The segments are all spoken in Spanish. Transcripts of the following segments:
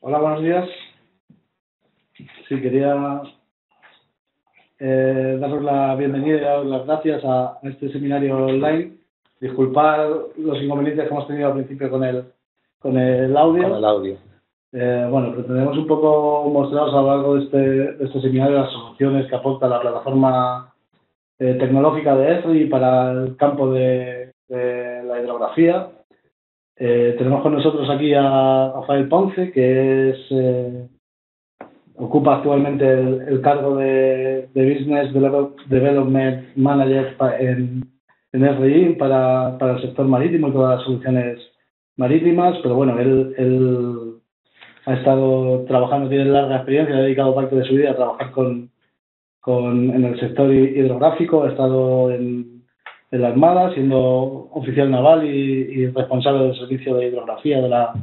Hola, buenos días. Sí, quería daros la bienvenida y daros las gracias a este seminario online. Disculpad los inconvenientes que hemos tenido al principio con el audio. Con el audio. Bueno, pretendemos un poco mostraros a lo largo de este seminario las soluciones que aporta la plataforma tecnológica de ESRI para el campo de la hidrografía. Tenemos con nosotros aquí a Rafael Ponce, que ocupa actualmente el cargo de Business Development Manager en SRI para el sector marítimo y todas las soluciones marítimas, pero bueno, él ha estado trabajando, tiene larga experiencia, ha dedicado parte de su vida a trabajar en el sector hidrográfico, ha estado en la Armada, siendo oficial naval y responsable del servicio de hidrografía de la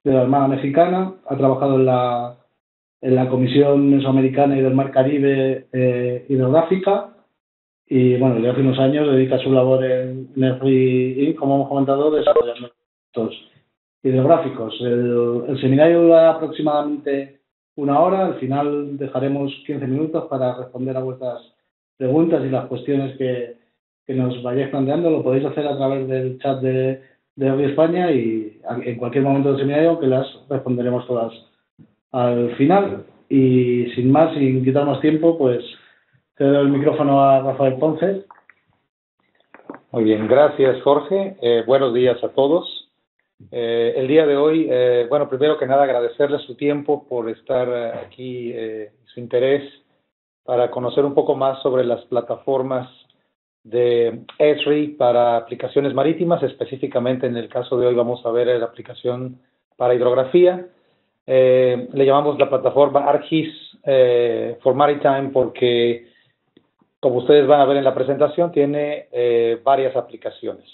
Armada Mexicana, ha trabajado en la Comisión Mesoamericana y del Mar Caribe hidrográfica y bueno, desde hace unos años dedica su labor en SRI, como hemos comentado, desarrollando proyectos hidrográficos. El seminario dura aproximadamente una hora, al final dejaremos 15 minutos para responder a vuestras preguntas y las cuestiones que nos vayáis planteando. Lo podéis hacer a través del chat de SRI España y en cualquier momento del seminario que las responderemos todas al final. Y sin más, sin quitar más tiempo, pues te doy el micrófono a Rafael Ponce. Muy bien, gracias Jorge. Buenos días a todos. El día de hoy, bueno, primero que nada agradecerles su tiempo por estar aquí, su interés para conocer un poco más sobre las plataformas de ESRI para aplicaciones marítimas. Específicamente en el caso de hoy vamos a ver la aplicación para hidrografía. Le llamamos la plataforma ArcGIS for Maritime porque, como ustedes van a ver en la presentación, tiene varias aplicaciones.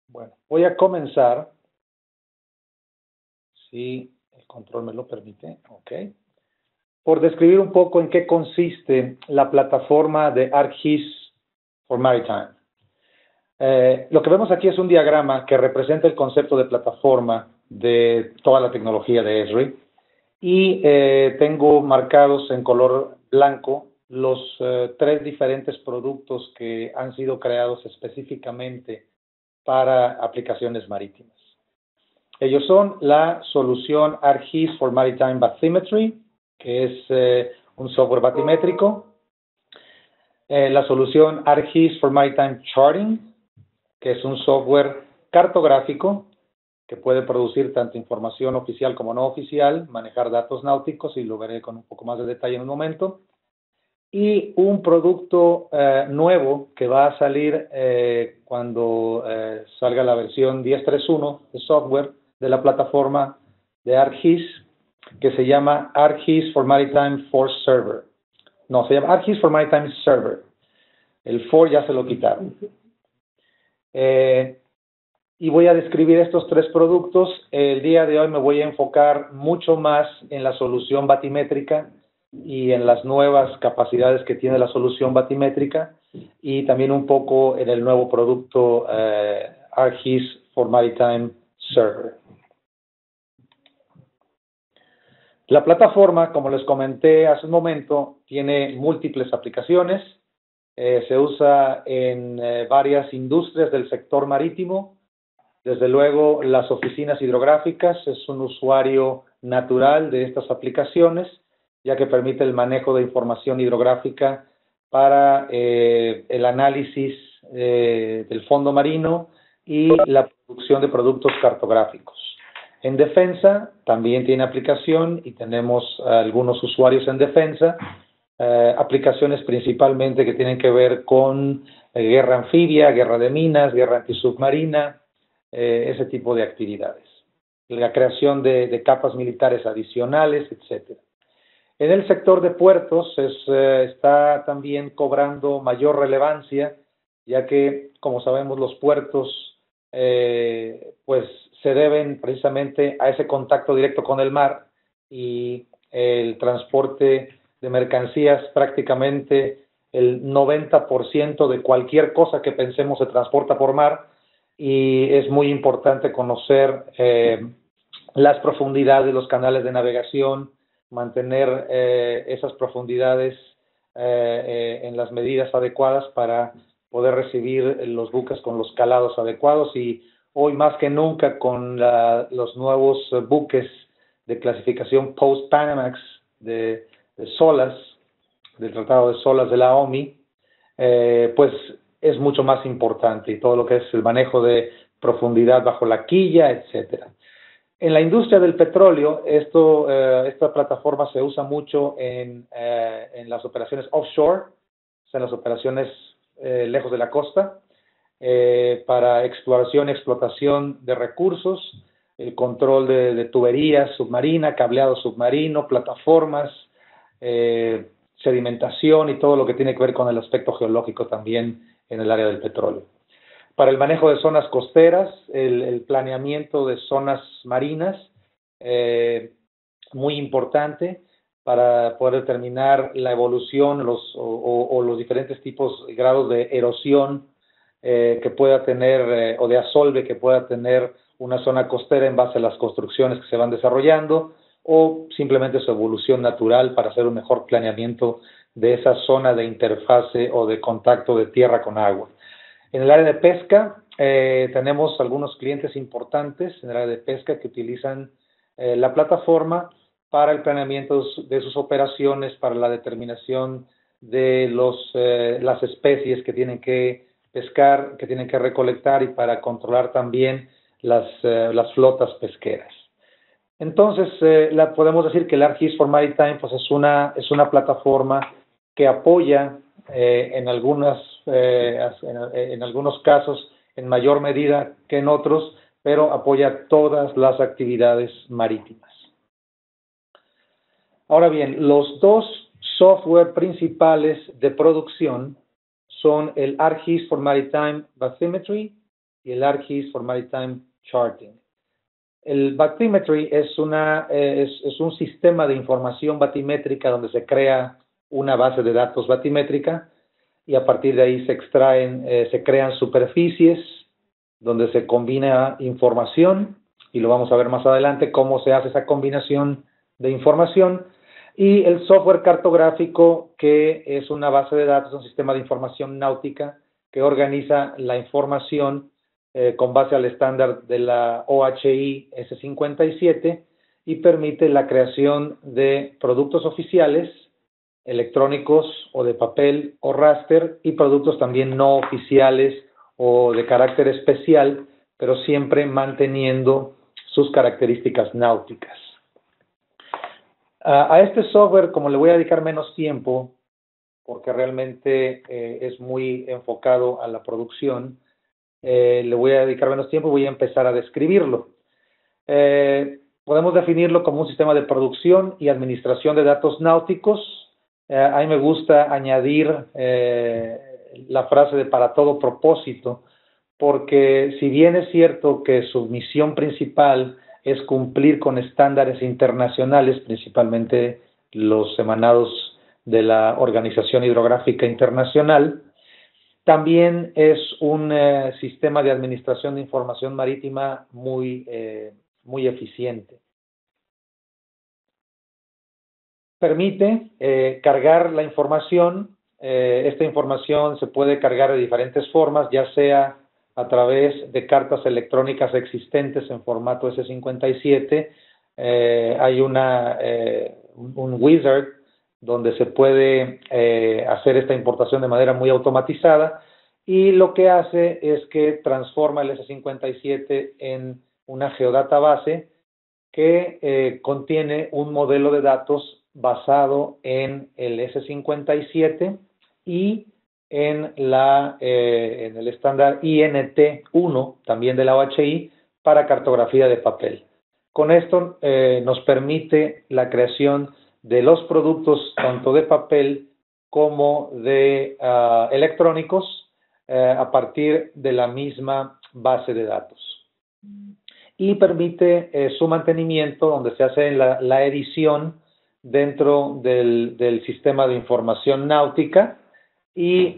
Bueno, voy a comenzar, si el control me lo permite, ok, por describir un poco en qué consiste la plataforma de ArcGIS for Maritime. Lo que vemos aquí es un diagrama que representa el concepto de plataforma de toda la tecnología de ESRI y tengo marcados en color blanco los tres diferentes productos que han sido creados específicamente para aplicaciones marítimas. Ellos son la solución ArcGIS for Maritime Bathymetry, que es un software batimétrico, la solución ArcGIS for Maritime Charting, que es un software cartográfico que puede producir tanto información oficial como no oficial, manejar datos náuticos, y lo veré con un poco más de detalle en un momento. Y un producto nuevo que va a salir cuando salga la versión 10.3.1 de software de la plataforma de ArcGIS, que se llama ArcGIS for Maritime Force Server. No, se llama ArcGIS for Maritime Server. El for ya se lo quitaron. Y voy a describir estos tres productos. El día de hoy me voy a enfocar mucho más en la solución batimétrica y en las nuevas capacidades que tiene la solución batimétrica, y también un poco en el nuevo producto ArcGIS for Maritime Server. La plataforma, como les comenté hace un momento, tiene múltiples aplicaciones. Se usa en varias industrias del sector marítimo. Desde luego, las oficinas hidrográficas es un usuario natural de estas aplicaciones, ya que permite el manejo de información hidrográfica para el análisis del fondo marino y la producción de productos cartográficos. En defensa también tiene aplicación y tenemos algunos usuarios en defensa, aplicaciones principalmente que tienen que ver con guerra anfibia, guerra de minas, guerra antisubmarina, ese tipo de actividades. La creación de capas militares adicionales, etc. En el sector de puertos está también cobrando mayor relevancia, ya que, como sabemos, los puertos pues se deben precisamente a ese contacto directo con el mar, y el transporte de mercancías, prácticamente el 90% de cualquier cosa que pensemos se transporta por mar. y es muy importante conocer las profundidades de los canales de navegación, mantener esas profundidades en las medidas adecuadas para poder recibir los buques con los calados adecuados, y hoy más que nunca con los nuevos buques de clasificación post-Panamax de SOLAS, del Tratado de SOLAS de la OMI, pues es mucho más importante, y todo lo que es el manejo de profundidad bajo la quilla, etcétera. En la industria del petróleo, esta plataforma se usa mucho en las operaciones offshore, o sea, en las operaciones lejos de la costa, para exploración y explotación de recursos, el control de tuberías submarina, cableado submarino, plataformas, sedimentación y todo lo que tiene que ver con el aspecto geológico también en el área del petróleo. Para el manejo de zonas costeras, el planeamiento de zonas marinas, muy importante para poder determinar la evolución o los diferentes tipos y grados de erosión que pueda tener o de asolve que pueda tener una zona costera en base a las construcciones que se van desarrollando, o simplemente su evolución natural para hacer un mejor planeamiento de esa zona de interfase o de contacto de tierra con agua. En el área de pesca, tenemos algunos clientes importantes en el área de pesca que utilizan la plataforma para el planeamiento de sus operaciones, para la determinación de las especies que tienen que pescar, que tienen que recolectar, y para controlar también las flotas pesqueras. Entonces, podemos decir que el ArcGIS for Maritime pues es una plataforma que apoya en algunos casos en mayor medida que en otros, pero apoya todas las actividades marítimas. Ahora bien, los dos software principales de producción son el ArcGIS for Maritime Bathymetry y el ArcGIS for Maritime Charting. El bathymetry es un sistema de información batimétrica donde se crea una base de datos batimétrica, y a partir de ahí se crean superficies donde se combina información, y lo vamos a ver más adelante cómo se hace esa combinación de información. Y el software cartográfico, que es una base de datos, un sistema de información náutica que organiza la información con base al estándar de la OHI S57, y permite la creación de productos oficiales, electrónicos o de papel o raster, y productos también no oficiales o de carácter especial, pero siempre manteniendo sus características náuticas. A este software, como le voy a dedicar menos tiempo, porque realmente es muy enfocado a la producción, le voy a dedicar menos tiempo y voy a empezar a describirlo. Podemos definirlo como un sistema de producción y administración de datos náuticos. A mí me gusta añadir la frase de para todo propósito, porque si bien es cierto que su misión principal es cumplir con estándares internacionales, principalmente los emanados de la Organización Hidrográfica Internacional, también es un sistema de administración de información marítima muy eficiente. Permite cargar la información. Esta información se puede cargar de diferentes formas, ya sea a través de cartas electrónicas existentes en formato S57. Hay un wizard donde se puede hacer esta importación de manera muy automatizada, y lo que hace es que transforma el S57 en una geodatabase que contiene un modelo de datos basado en el S57 y en el estándar INT1, también de la OHI, para cartografía de papel. Con esto nos permite la creación de los productos tanto de papel como de electrónicos a partir de la misma base de datos. Y permite su mantenimiento, donde se hace la edición dentro del sistema de información náutica, y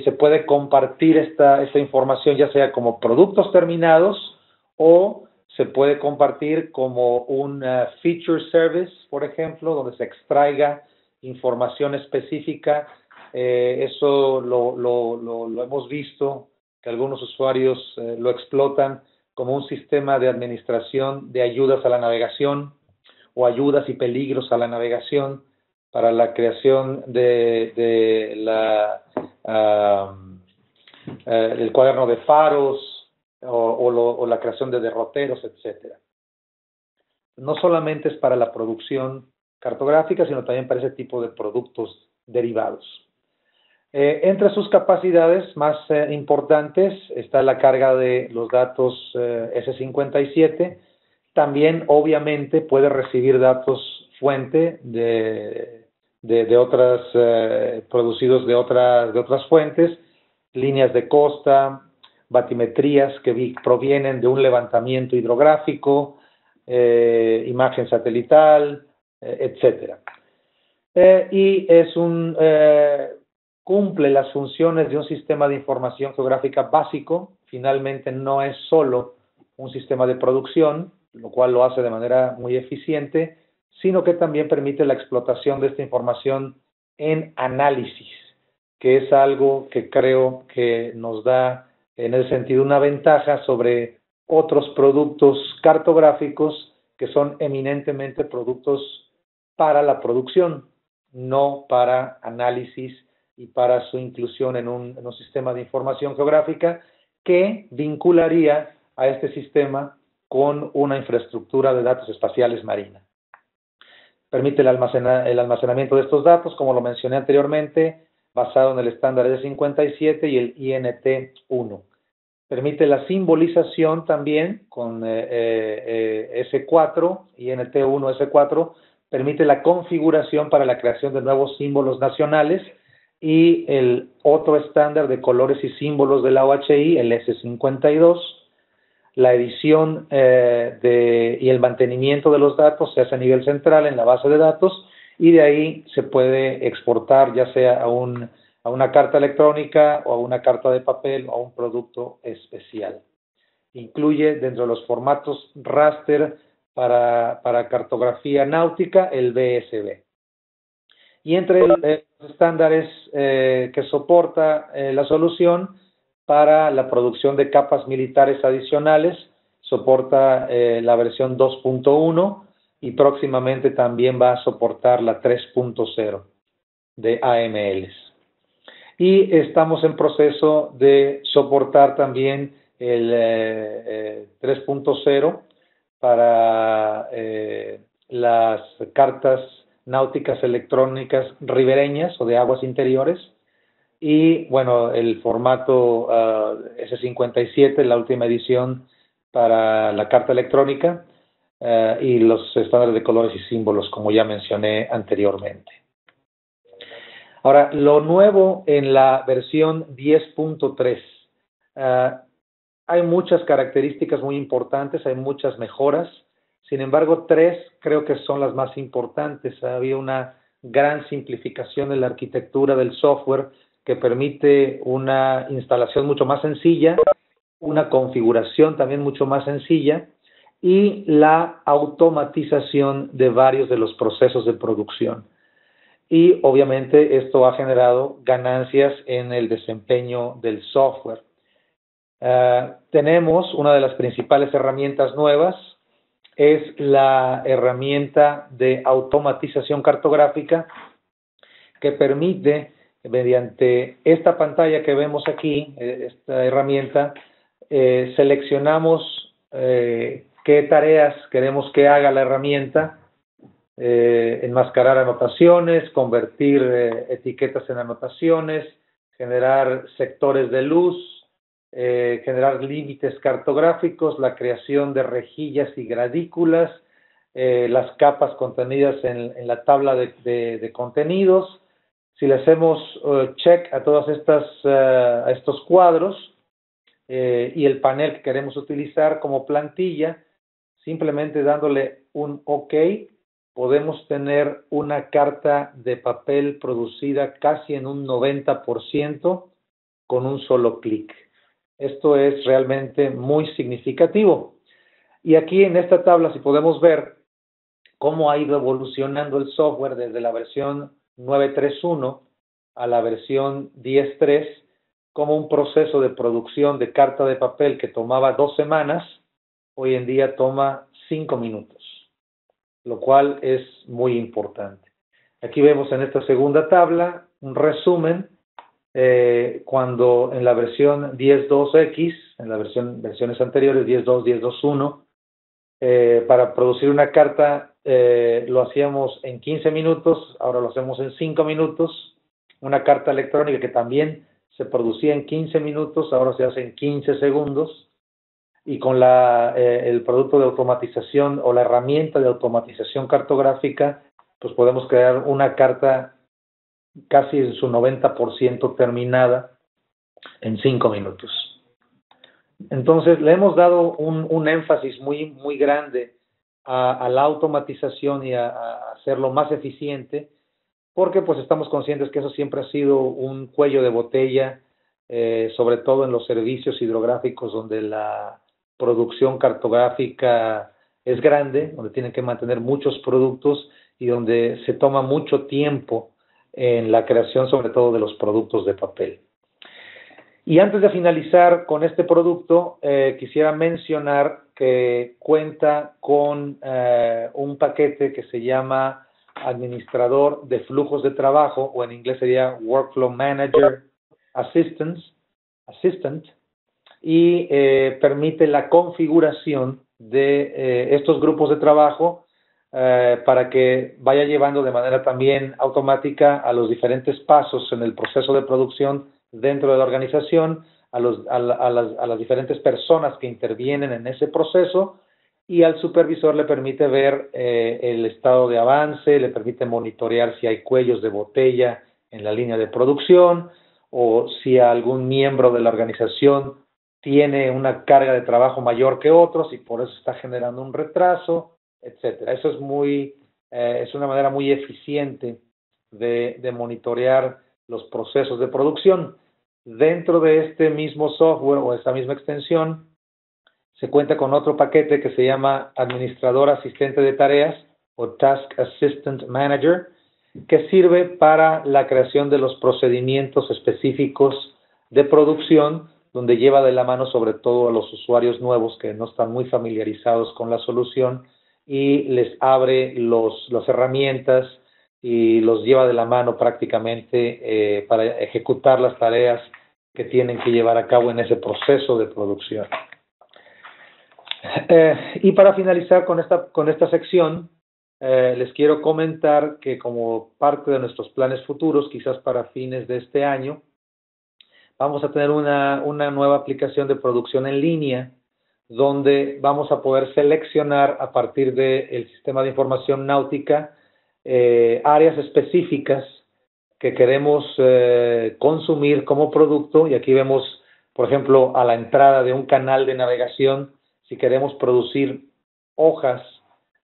se puede compartir esta información ya sea como productos terminados o se puede compartir como un feature service, por ejemplo, donde se extraiga información específica. Eso lo hemos visto, que algunos usuarios lo explotan como un sistema de administración de ayudas a la navegación o ayudas y peligros a la navegación para la creación del cuaderno de faros o la creación de derroteros, etcétera. No solamente es para la producción cartográfica, sino también para ese tipo de productos derivados. Entre sus capacidades más importantes está la carga de los datos S57. También, obviamente, puede recibir datos fuente de otras, producidos de otras fuentes, líneas de costa, batimetrías que provienen de un levantamiento hidrográfico, imagen satelital, etcétera. Y cumple las funciones de un sistema de información geográfica básico. Finalmente no es solo un sistema de producción, lo cual lo hace de manera muy eficiente, sino que también permite la explotación de esta información en análisis, que es algo que creo que nos da en ese sentido una ventaja sobre otros productos cartográficos que son eminentemente productos para la producción, no para análisis y para su inclusión en un sistema de información geográfica que vincularía a este sistema con una infraestructura de datos espaciales marina. Permite el almacenamiento de estos datos, como lo mencioné anteriormente, basado en el estándar E57 y el INT1. Permite la simbolización también con S4, INT1, S4, permite la configuración para la creación de nuevos símbolos nacionales y el otro estándar de colores y símbolos de la OHI, el S52. La edición y el mantenimiento de los datos se hace a nivel central en la base de datos y de ahí se puede exportar ya sea a una carta electrónica o a una carta de papel o a un producto especial. Incluye dentro de los formatos raster para cartografía náutica el BSB. Y entre los estándares que soporta la solución para la producción de capas militares adicionales, soporta la versión 2.1 y próximamente también va a soportar la 3.0 de AMLs. Y estamos en proceso de soportar también el 3.0 para las cartas náuticas electrónicas ribereñas o de aguas interiores. Y bueno, el formato S57, la última edición para la carta electrónica y los estándares de colores y símbolos, como ya mencioné anteriormente. Ahora, lo nuevo en la versión 10.3. Hay muchas características muy importantes, hay muchas mejoras. Sin embargo, 3 creo que son las más importantes. Había una gran simplificación en la arquitectura del software que permite una instalación mucho más sencilla, una configuración también mucho más sencilla y la automatización de varios de los procesos de producción. Y obviamente esto ha generado ganancias en el desempeño del software. Tenemos una de las principales herramientas nuevas, es la herramienta de automatización cartográfica que permite, mediante esta pantalla que vemos aquí, esta herramienta, seleccionamos qué tareas queremos que haga la herramienta, enmascarar anotaciones, convertir etiquetas en anotaciones, generar sectores de luz, generar límites cartográficos, la creación de rejillas y gradículas, las capas contenidas en la tabla de contenidos. Si le hacemos check a todas a estos cuadros y el panel que queremos utilizar como plantilla, simplemente dándole un OK, podemos tener una carta de papel producida casi en un 90% con un solo clic. Esto es realmente muy significativo. Y aquí en esta tabla, si podemos ver cómo ha ido evolucionando el software desde la versión 9.3.1 a la versión 10.3, como un proceso de producción de carta de papel que tomaba 2 semanas, hoy en día toma 5 minutos, lo cual es muy importante. Aquí vemos en esta segunda tabla un resumen cuando en la versión 10.2X, en las versiones anteriores, 10.2, 10.2.1, para producir una carta lo hacíamos en 15 minutos, ahora lo hacemos en 5 minutos. Una carta electrónica que también se producía en 15 minutos, ahora se hace en 15 segundos. Y con el producto de automatización o la herramienta de automatización cartográfica, pues podemos crear una carta casi en su 90% terminada en 5 minutos. Entonces, le hemos dado un énfasis muy grande a la automatización y a hacerlo más eficiente, porque pues estamos conscientes que eso siempre ha sido un cuello de botella, sobre todo en los servicios hidrográficos donde la producción cartográfica es grande, donde tienen que mantener muchos productos y donde se toma mucho tiempo en la creación sobre todo de los productos de papel. Y antes de finalizar con este producto, quisiera mencionar que cuenta con un paquete que se llama Administrador de Flujos de Trabajo, o en inglés sería Workflow Manager Assistant, y permite la configuración de estos grupos de trabajo para que vaya llevando de manera también automática a los diferentes pasos en el proceso de producción dentro de la organización, a las diferentes personas que intervienen en ese proceso, y al supervisor le permite ver el estado de avance, le permite monitorear si hay cuellos de botella en la línea de producción o si algún miembro de la organización tiene una carga de trabajo mayor que otros y por eso está generando un retraso, etcétera. Eso es una manera muy eficiente de monitorear los procesos de producción. Dentro de este mismo software o esta misma extensión se cuenta con otro paquete que se llama Administrador Asistente de Tareas o Task Assistant Manager, que sirve para la creación de los procedimientos específicos de producción, donde lleva de la mano sobre todo a los usuarios nuevos que no están muy familiarizados con la solución y les abre las herramientas y los lleva de la mano prácticamente para ejecutar las tareas que tienen que llevar a cabo en ese proceso de producción. Y para finalizar con esta sección, les quiero comentar que como parte de nuestros planes futuros, quizás para fines de este año, vamos a tener una nueva aplicación de producción en línea donde vamos a poder seleccionar a partir del sistema de información náutica áreas específicas que queremos consumir como producto, y aquí vemos, por ejemplo, a la entrada de un canal de navegación, si queremos producir hojas,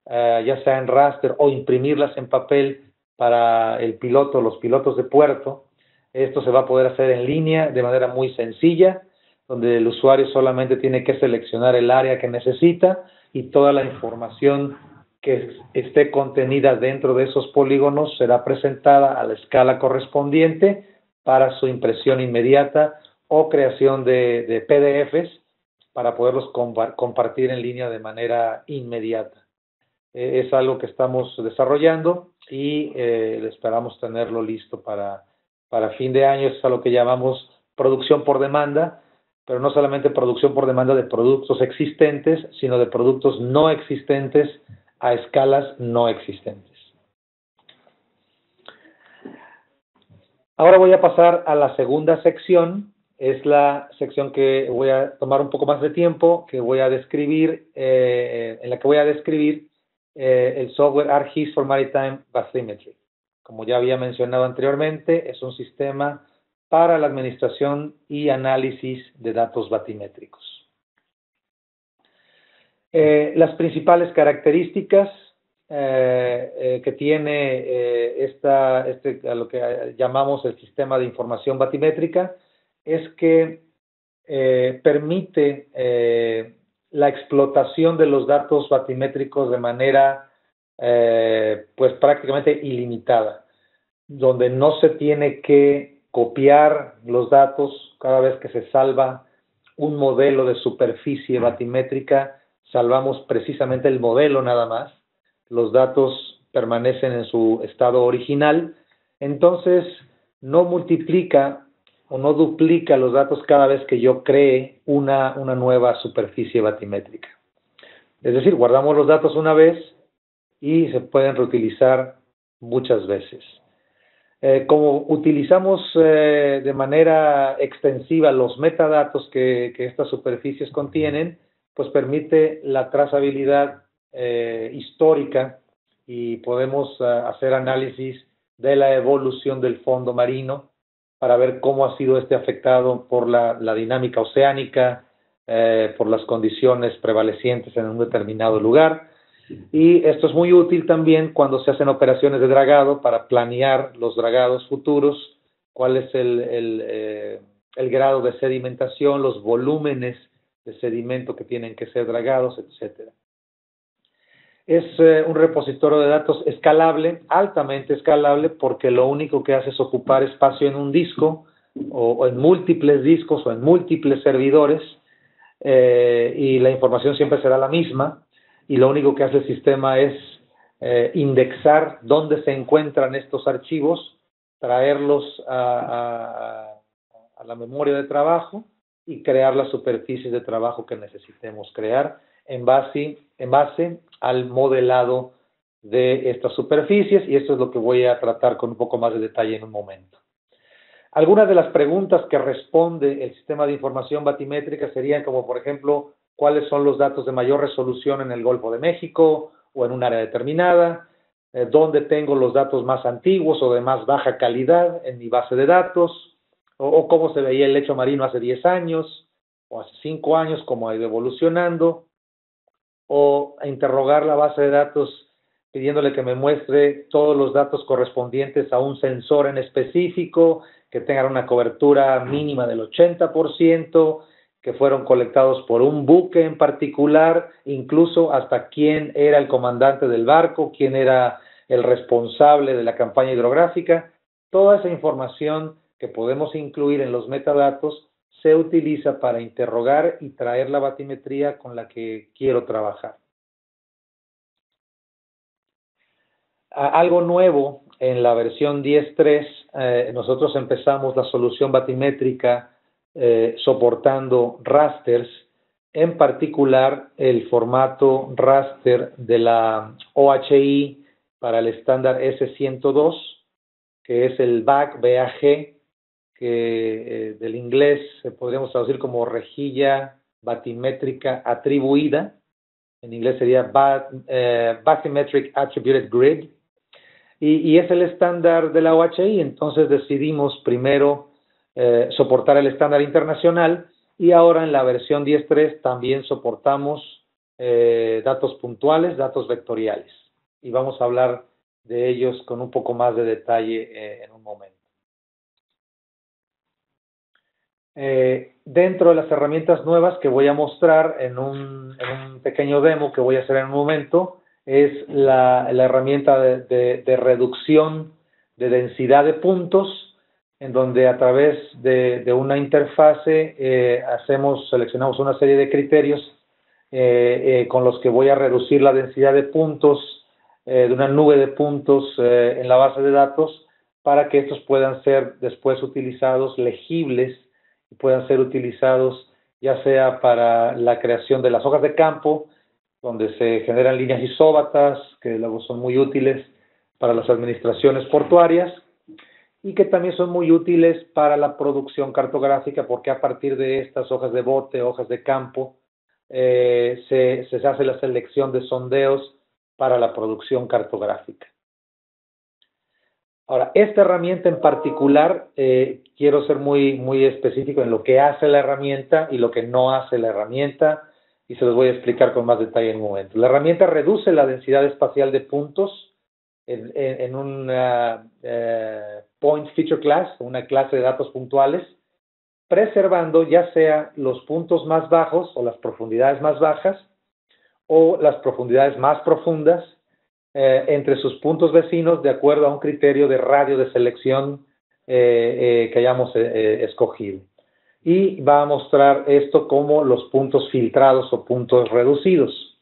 ya sea en raster o imprimirlas en papel para los pilotos de puerto, esto se va a poder hacer en línea de manera muy sencilla, donde el usuario solamente tiene que seleccionar el área que necesita y toda la información que esté contenida dentro de esos polígonos será presentada a la escala correspondiente para su impresión inmediata o creación de PDFs para poderlos compartir en línea de manera inmediata. Es algo que estamos desarrollando y esperamos tenerlo listo para fin de año. Es algo que llamamos producción por demanda, pero no solamente producción por demanda de productos existentes, sino de productos no existentes a escalas no existentes. Ahora voy a pasar a la segunda sección. Es la sección que voy a tomar un poco más de tiempo, que voy a describir, en la que voy a describir el software ArcGIS for Maritime Bathymetry. Como ya había mencionado anteriormente, es un sistema para la administración y análisis de datos batimétricos. Las principales características que tiene a lo que llamamos el sistema de información batimétrica es que permite la explotación de los datos batimétricos de manera pues prácticamente ilimitada, donde no se tiene que copiar los datos cada vez que se salva un modelo de superficie batimétrica, salvamos precisamente el modelo nada más, los datos permanecen en su estado original, entonces no multiplica o no duplica los datos cada vez que yo cree una nueva superficie batimétrica. Es decir, guardamos los datos una vez y se pueden reutilizar muchas veces. Como utilizamos de manera extensiva los metadatos que estas superficies contienen, pues permite la trazabilidad histórica y podemos hacer análisis de la evolución del fondo marino para ver cómo ha sido afectado por la dinámica oceánica, por las condiciones prevalecientes en un determinado lugar. Y esto es muy útil también cuando se hacen operaciones de dragado para planear los dragados futuros, cuál es el grado de sedimentación, los volúmenes de sedimento que tienen que ser dragados, etc. Es un repositorio de datos escalable, altamente escalable, porque lo único que hace es ocupar espacio en un disco o en múltiples discos o en múltiples servidores y la información siempre será la misma. Y lo único que hace el sistema es indexar dónde se encuentran estos archivos, traerlos a la memoria de trabajo y crear las superficies de trabajo que necesitemos crear en base al modelado de estas superficies, y esto es lo que voy a tratar con un poco más de detalle en un momento. Algunas de las preguntas que responde el sistema de información batimétrica serían como, por ejemplo, cuáles son los datos de mayor resolución en el Golfo de México o en un área determinada, dónde tengo los datos más antiguos o de más baja calidad en mi base de datos, o cómo se veía el lecho marino hace 10 años o hace 5 años, cómo ha ido evolucionando, o interrogar la base de datos pidiéndole que me muestre todos los datos correspondientes a un sensor en específico, que tengan una cobertura mínima del 80%, que fueron colectados por un buque en particular, incluso hasta quién era el comandante del barco, quién era el responsable de la campaña hidrográfica. Toda esa información que podemos incluir en los metadatos se utiliza para interrogar y traer la batimetría con la que quiero trabajar. Algo nuevo en la versión 10.3, nosotros empezamos la solución batimétrica soportando rasters, en particular el formato raster de la OHI para el estándar S102, que es el BAG, que del inglés podríamos traducir como rejilla batimétrica atribuida. En inglés sería Bathymetric Attributed Grid. Y es el estándar de la OHI, entonces decidimos primero soportar el estándar internacional, y ahora en la versión 10.3 también soportamos datos puntuales, datos vectoriales. Y vamos a hablar de ellos con un poco más de detalle en un momento. Dentro de las herramientas nuevas que voy a mostrar en un pequeño demo que voy a hacer en un momento, es la herramienta de reducción de densidad de puntos, en donde a través de una interfase seleccionamos una serie de criterios con los que voy a reducir la densidad de puntos de una nube de puntos en la base de datos, para que estos puedan ser después utilizados, legibles, y puedan ser utilizados ya sea para la creación de las hojas de campo, donde se generan líneas isóbatas, que luego son muy útiles para las administraciones portuarias, y que también son muy útiles para la producción cartográfica, porque a partir de estas hojas de bote, hojas de campo, se hace la selección de sondeos para la producción cartográfica. Ahora, esta herramienta en particular, quiero ser muy específico en lo que hace la herramienta y lo que no hace la herramienta. y se los voy a explicar con más detalle en un momento. La herramienta reduce la densidad espacial de puntos en una point feature class, una clase de datos puntuales, preservando ya sea los puntos más bajos o las profundidades más bajas o las profundidades más profundas entre sus puntos vecinos de acuerdo a un criterio de radio de selección que hayamos escogido. Y va a mostrar esto como los puntos filtrados o puntos reducidos.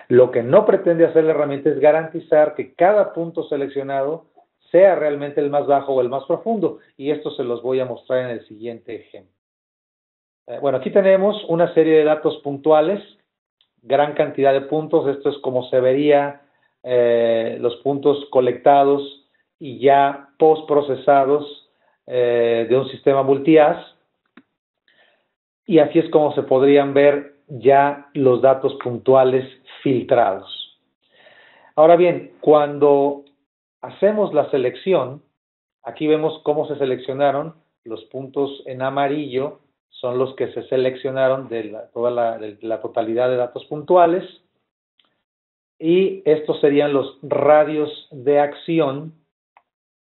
Lo que no pretende hacer la herramienta es garantizar que cada punto seleccionado sea realmente el más bajo o el más profundo, y esto se los voy a mostrar en el siguiente ejemplo. Bueno, aquí tenemos una serie de datos puntuales, gran cantidad de puntos. Esto es como se vería los puntos colectados y ya postprocesados de un sistema multi-AS, y así es como se podrían ver ya los datos puntuales filtrados. Ahora bien, cuando hacemos la selección, aquí vemos cómo se seleccionaron. Los puntos en amarillo son los que se seleccionaron de la totalidad de datos puntuales, y estos serían los radios de acción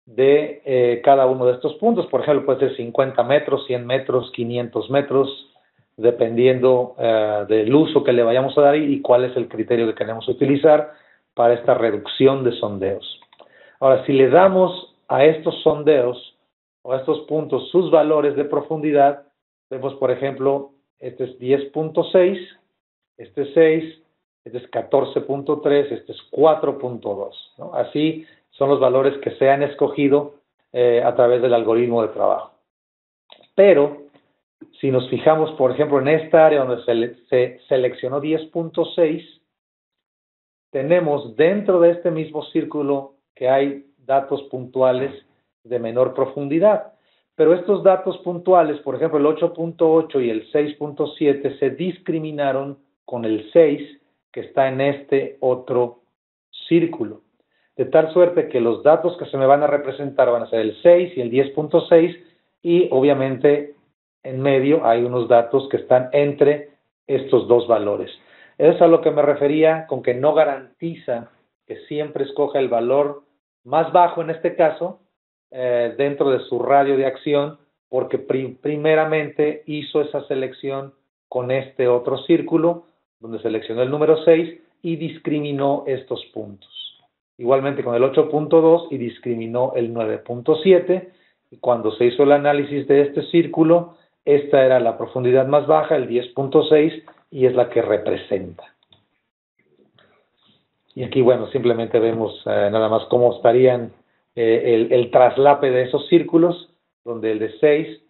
de cada uno de estos puntos. Por ejemplo, puede ser 50 metros, 100 metros, 500 metros, dependiendo del uso que le vayamos a dar y cuál es el criterio que queremos utilizar para esta reducción de sondeos. Ahora, si le damos a estos sondeos o a estos puntos sus valores de profundidad, vemos, por ejemplo, este es 10.6, este es 6, este es 14.3, este es 4.2, ¿no? Así son los valores que se han escogido a través del algoritmo de trabajo. Pero, si nos fijamos, por ejemplo, en esta área donde se seleccionó 10.6, tenemos dentro de este mismo círculo que hay datos puntuales de menor profundidad. Pero estos datos puntuales, por ejemplo, el 8.8 y el 6.7, se discriminaron con el 6 que está en este otro círculo. De tal suerte que los datos que se me van a representar van a ser el 6 y el 10.6, y obviamente en medio hay unos datos que están entre estos dos valores. Eso es a lo que me refería con que no garantiza que siempre escoja el valor más bajo en este caso, dentro de su radio de acción, porque primeramente hizo esa selección con este otro círculo, donde seleccionó el número 6 y discriminó estos puntos. Igualmente con el 8.2 y discriminó el 9.7, y cuando se hizo el análisis de este círculo, esta era la profundidad más baja, el 10.6, y es la que representa. Y aquí, bueno, simplemente vemos nada más cómo estarían el traslape de esos círculos, donde el de 6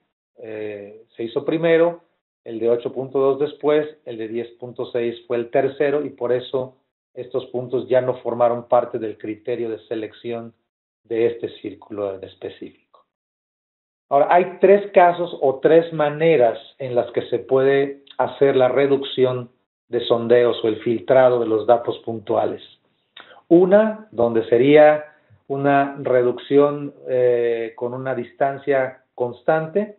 se hizo primero, el de 8.2 después, el de 10.6 fue el tercero, y por eso estos puntos ya no formaron parte del criterio de selección de este círculo en específico. Ahora, hay tres casos o tres maneras en las que se puede hacer la reducción de sondeos o el filtrado de los datos puntuales. Una, donde sería una reducción con una distancia constante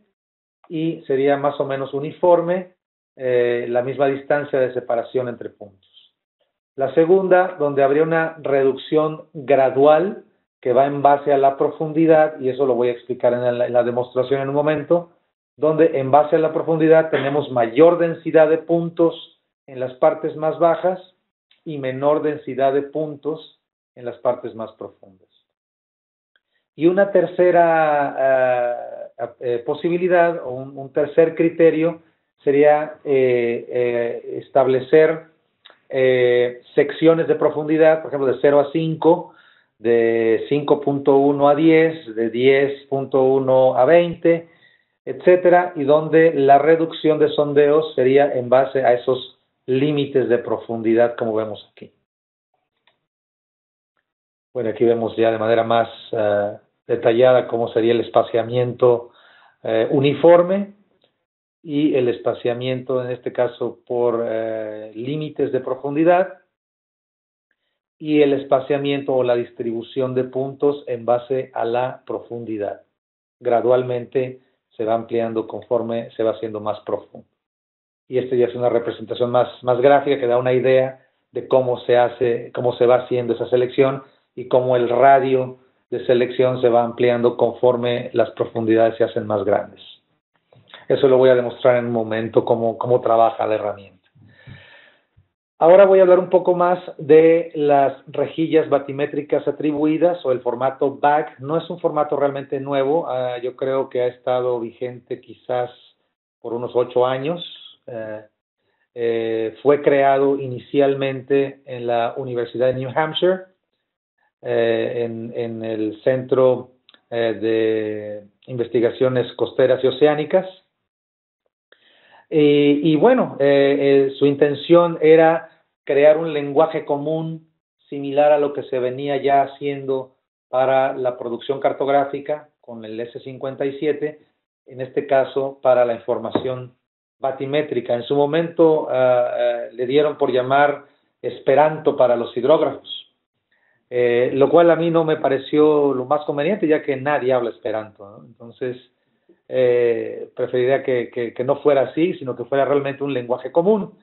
y sería más o menos uniforme la misma distancia de separación entre puntos. La segunda, donde habría una reducción gradual que va en base a la profundidad, y eso lo voy a explicar en la demostración en un momento, donde en base a la profundidad tenemos mayor densidad de puntos en las partes más bajas y menor densidad de puntos en las partes más profundas. Y una tercera posibilidad, o un tercer criterio, sería establecer secciones de profundidad, por ejemplo, de 0 a 5, de 5.1 a 10, de 10.1 a 20, etcétera, y donde la reducción de sondeos sería en base a esos límites de profundidad, como vemos aquí. Bueno, aquí vemos ya de manera más detallada cómo sería el espaciamiento uniforme y el espaciamiento, en este caso, por límites de profundidad, y el espaciamiento o la distribución de puntos en base a la profundidad. Gradualmente se va ampliando conforme se va haciendo más profundo. y este ya es una representación más gráfica que da una idea de cómo se hace, cómo se va haciendo esa selección y cómo el radio de selección se va ampliando conforme las profundidades se hacen más grandes. Eso lo voy a demostrar en un momento cómo trabaja la herramienta. Ahora voy a hablar un poco más de las rejillas batimétricas atribuidas o el formato BAG. No es un formato realmente nuevo, yo creo que ha estado vigente quizás por unos 8 años. Fue creado inicialmente en la Universidad de New Hampshire, en el Centro de Investigaciones Costeras y Oceánicas. Y bueno, su intención era crear un lenguaje común similar a lo que se venía ya haciendo para la producción cartográfica con el S57, en este caso para la información batimétrica. En su momento le dieron por llamar Esperanto para los hidrógrafos, lo cual a mí no me pareció lo más conveniente, ya que nadie habla Esperanto, ¿no? Entonces, preferiría que no fuera así, sino que fuera realmente un lenguaje común.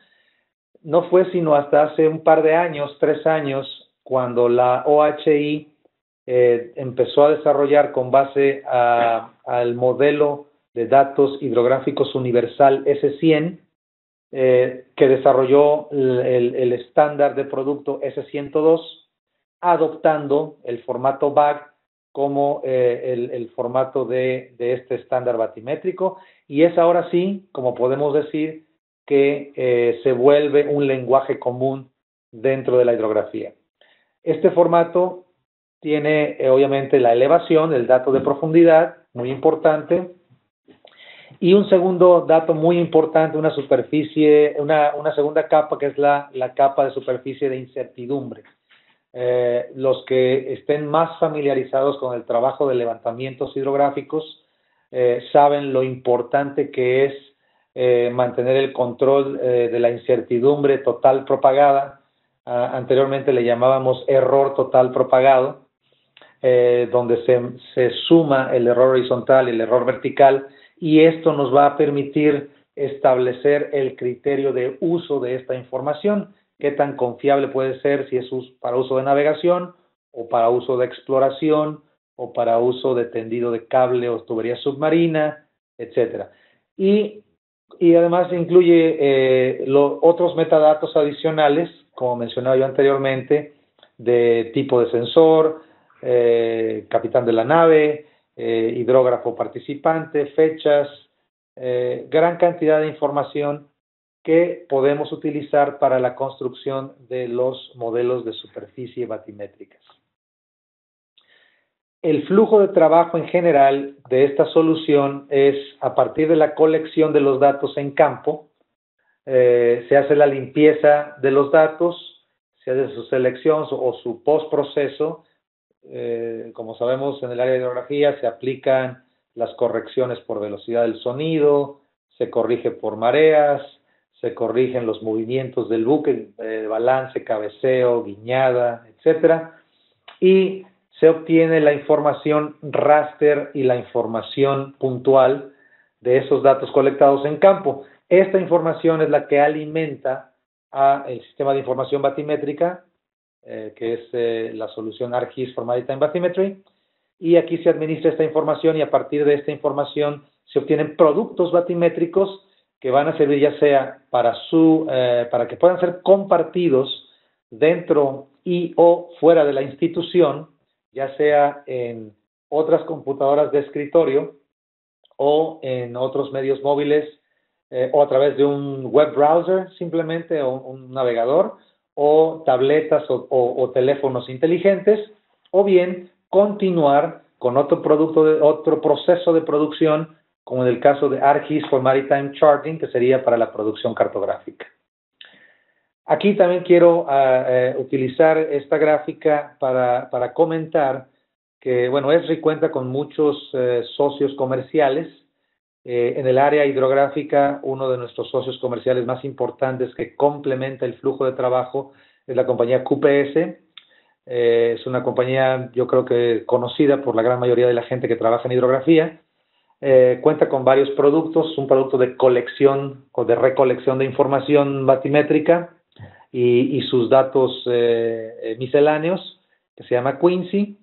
No fue sino hasta hace un par de años, 3 años, cuando la OHI empezó a desarrollar con base al modelo de datos hidrográficos universal S100, que desarrolló el estándar de producto S102, adoptando el formato BAG como el formato de este estándar batimétrico, y es ahora sí, como podemos decir, que se vuelve un lenguaje común dentro de la hidrografía. Este formato tiene obviamente la elevación, el dato de profundidad, muy importante, y un segundo dato muy importante, una superficie, una segunda capa, que es la capa de superficie de incertidumbre. Los que estén más familiarizados con el trabajo de levantamientos hidrográficos saben lo importante que es mantener el control de la incertidumbre total propagada. Anteriormente le llamábamos error total propagado, donde se suma el error horizontal y el error vertical, y esto nos va a permitir establecer el criterio de uso de esta información, qué tan confiable puede ser, si es para uso de navegación o para uso de exploración o para uso de tendido de cable o tubería submarina, etcétera. Y además incluye otros metadatos adicionales, como mencionaba yo anteriormente, de tipo de sensor, capitán de la nave, hidrógrafo participante, fechas, gran cantidad de información que podemos utilizar para la construcción de los modelos de superficie batimétricas. El flujo de trabajo en general de esta solución es a partir de la colección de los datos en campo, se hace la limpieza de los datos, se hace su selección o su postproceso. Como sabemos, en el área de hidrografía se aplican las correcciones por velocidad del sonido, se corrige por mareas, se corrigen los movimientos del buque, balance, cabeceo, guiñada, etcétera, y se obtiene la información raster y la información puntual de esos datos colectados en campo. Esta información es la que alimenta al sistema de información batimétrica, que es la solución ArcGIS for Maritime Bathymetry, y aquí se administra esta información, y a partir de esta información se obtienen productos batimétricos que van a servir ya sea para que puedan ser compartidos dentro y o fuera de la institución, ya sea en otras computadoras de escritorio o en otros medios móviles, o a través de un web browser simplemente, o un navegador, o tabletas o teléfonos inteligentes, o bien continuar con otro proceso de producción, como en el caso de ArcGIS for Maritime Charting, que sería para la producción cartográfica. Aquí también quiero utilizar esta gráfica para comentar que, bueno, Esri cuenta con muchos socios comerciales. En el área hidrográfica, uno de nuestros socios comerciales más importantes que complementa el flujo de trabajo es la compañía QPS. Es una compañía, yo creo que conocida por la gran mayoría de la gente que trabaja en hidrografía. Cuenta con varios productos, un producto de colección o de recolección de información batimétrica y sus datos misceláneos, que se llama Quincy.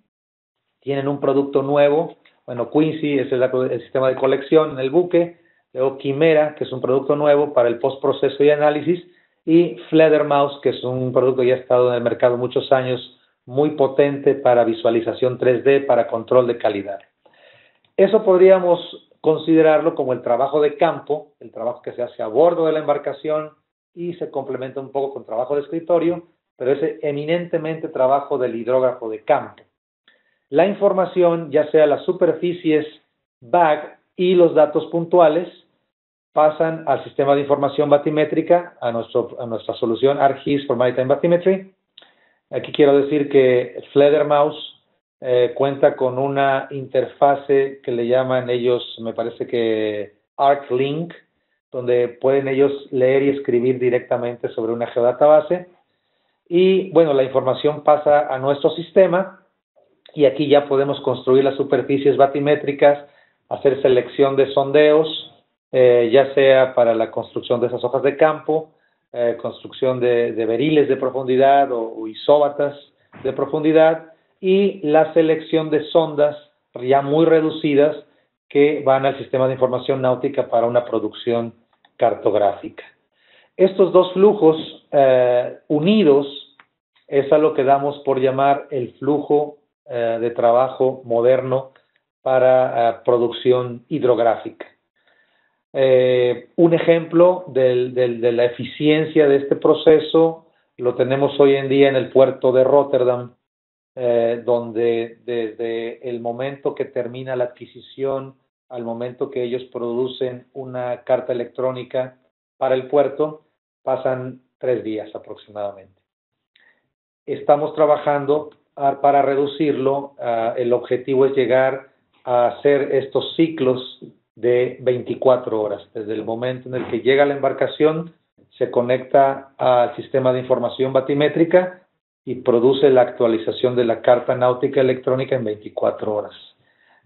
Tienen un producto nuevo. Bueno, Quincy es el sistema de colección en el buque. Luego Quimera, que es un producto nuevo para el postproceso y análisis. Y Fledermaus, que es un producto que ya ha estado en el mercado muchos años, muy potente para visualización 3D, para control de calidad. Eso podríamos considerarlo como el trabajo de campo, el trabajo que se hace a bordo de la embarcación y se complementa un poco con trabajo de escritorio, pero es eminentemente trabajo del hidrógrafo de campo. La información, ya sea las superficies BAG y los datos puntuales, pasan al sistema de información batimétrica, a nuestra solución ArcGIS for Maritime Bathymetry. Aquí quiero decir que Fledermaus cuenta con una interfase que le llaman ellos, me parece que ArcLink, donde pueden ellos leer y escribir directamente sobre una geodatabase. Y bueno, la información pasa a nuestro sistema y aquí ya podemos construir las superficies batimétricas, hacer selección de sondeos, ya sea para la construcción de esas hojas de campo, construcción de beriles de profundidad o isóbatas de profundidad, y la selección de sondas ya muy reducidas que van al sistema de información náutica para una producción cartográfica. Estos dos flujos unidos es a lo que damos por llamar el flujo de trabajo moderno para producción hidrográfica. Un ejemplo de la eficiencia de este proceso lo tenemos hoy en día en el puerto de Rotterdam, donde desde el momento que termina la adquisición al momento que ellos producen una carta electrónica para el puerto, pasan 3 días aproximadamente. Estamos trabajando para reducirlo. El objetivo es llegar a hacer estos ciclos de 24 horas. Desde el momento en el que llega la embarcación, se conecta al sistema de información batimétrica y produce la actualización de la carta náutica electrónica en 24 horas.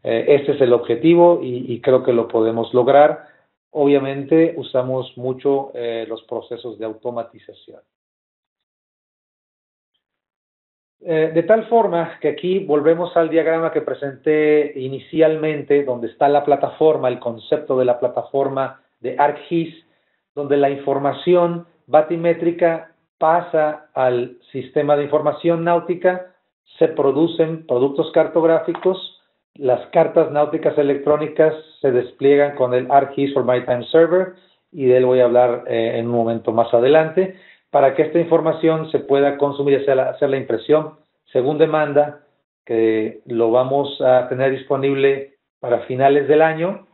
Este es el objetivo y creo que lo podemos lograr. Obviamente usamos mucho los procesos de automatización. De tal forma que aquí volvemos al diagrama que presenté inicialmente, donde está la plataforma, el concepto de la plataforma de ArcGIS, donde la información batimétrica pasa al sistema de información náutica, se producen productos cartográficos, las cartas náuticas electrónicas se despliegan con el ArcGIS for Maritime Server, y de él voy a hablar en un momento más adelante, para que esta información se pueda consumir, hacer la impresión según demanda, que lo vamos a tener disponible para finales del año,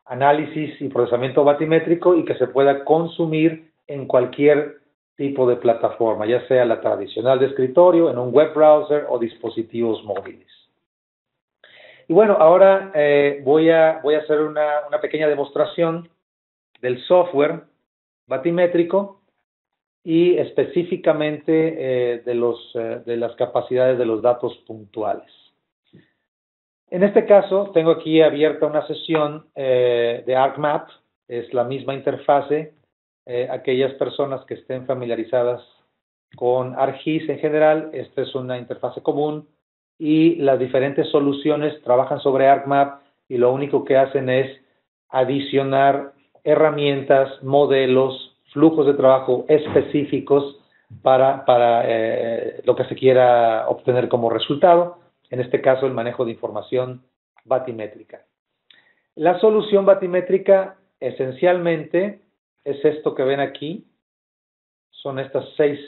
análisis y procesamiento batimétrico, y que se pueda consumir en cualquier tipo de plataforma, ya sea la tradicional de escritorio, en un web browser o dispositivos móviles. Y bueno, ahora voy a hacer una pequeña demostración del software batimétrico y específicamente de las capacidades de los datos puntuales. En este caso, tengo aquí abierta una sesión de ArcMap, es la misma interfase. Aquellas personas que estén familiarizadas con ArcGIS en general, esta es una interfase común y las diferentes soluciones trabajan sobre ArcMap y lo único que hacen es adicionar herramientas, modelos, flujos de trabajo específicos para lo que se quiera obtener como resultado, en este caso el manejo de información batimétrica. La solución batimétrica esencialmente es esto que ven aquí, son estas 6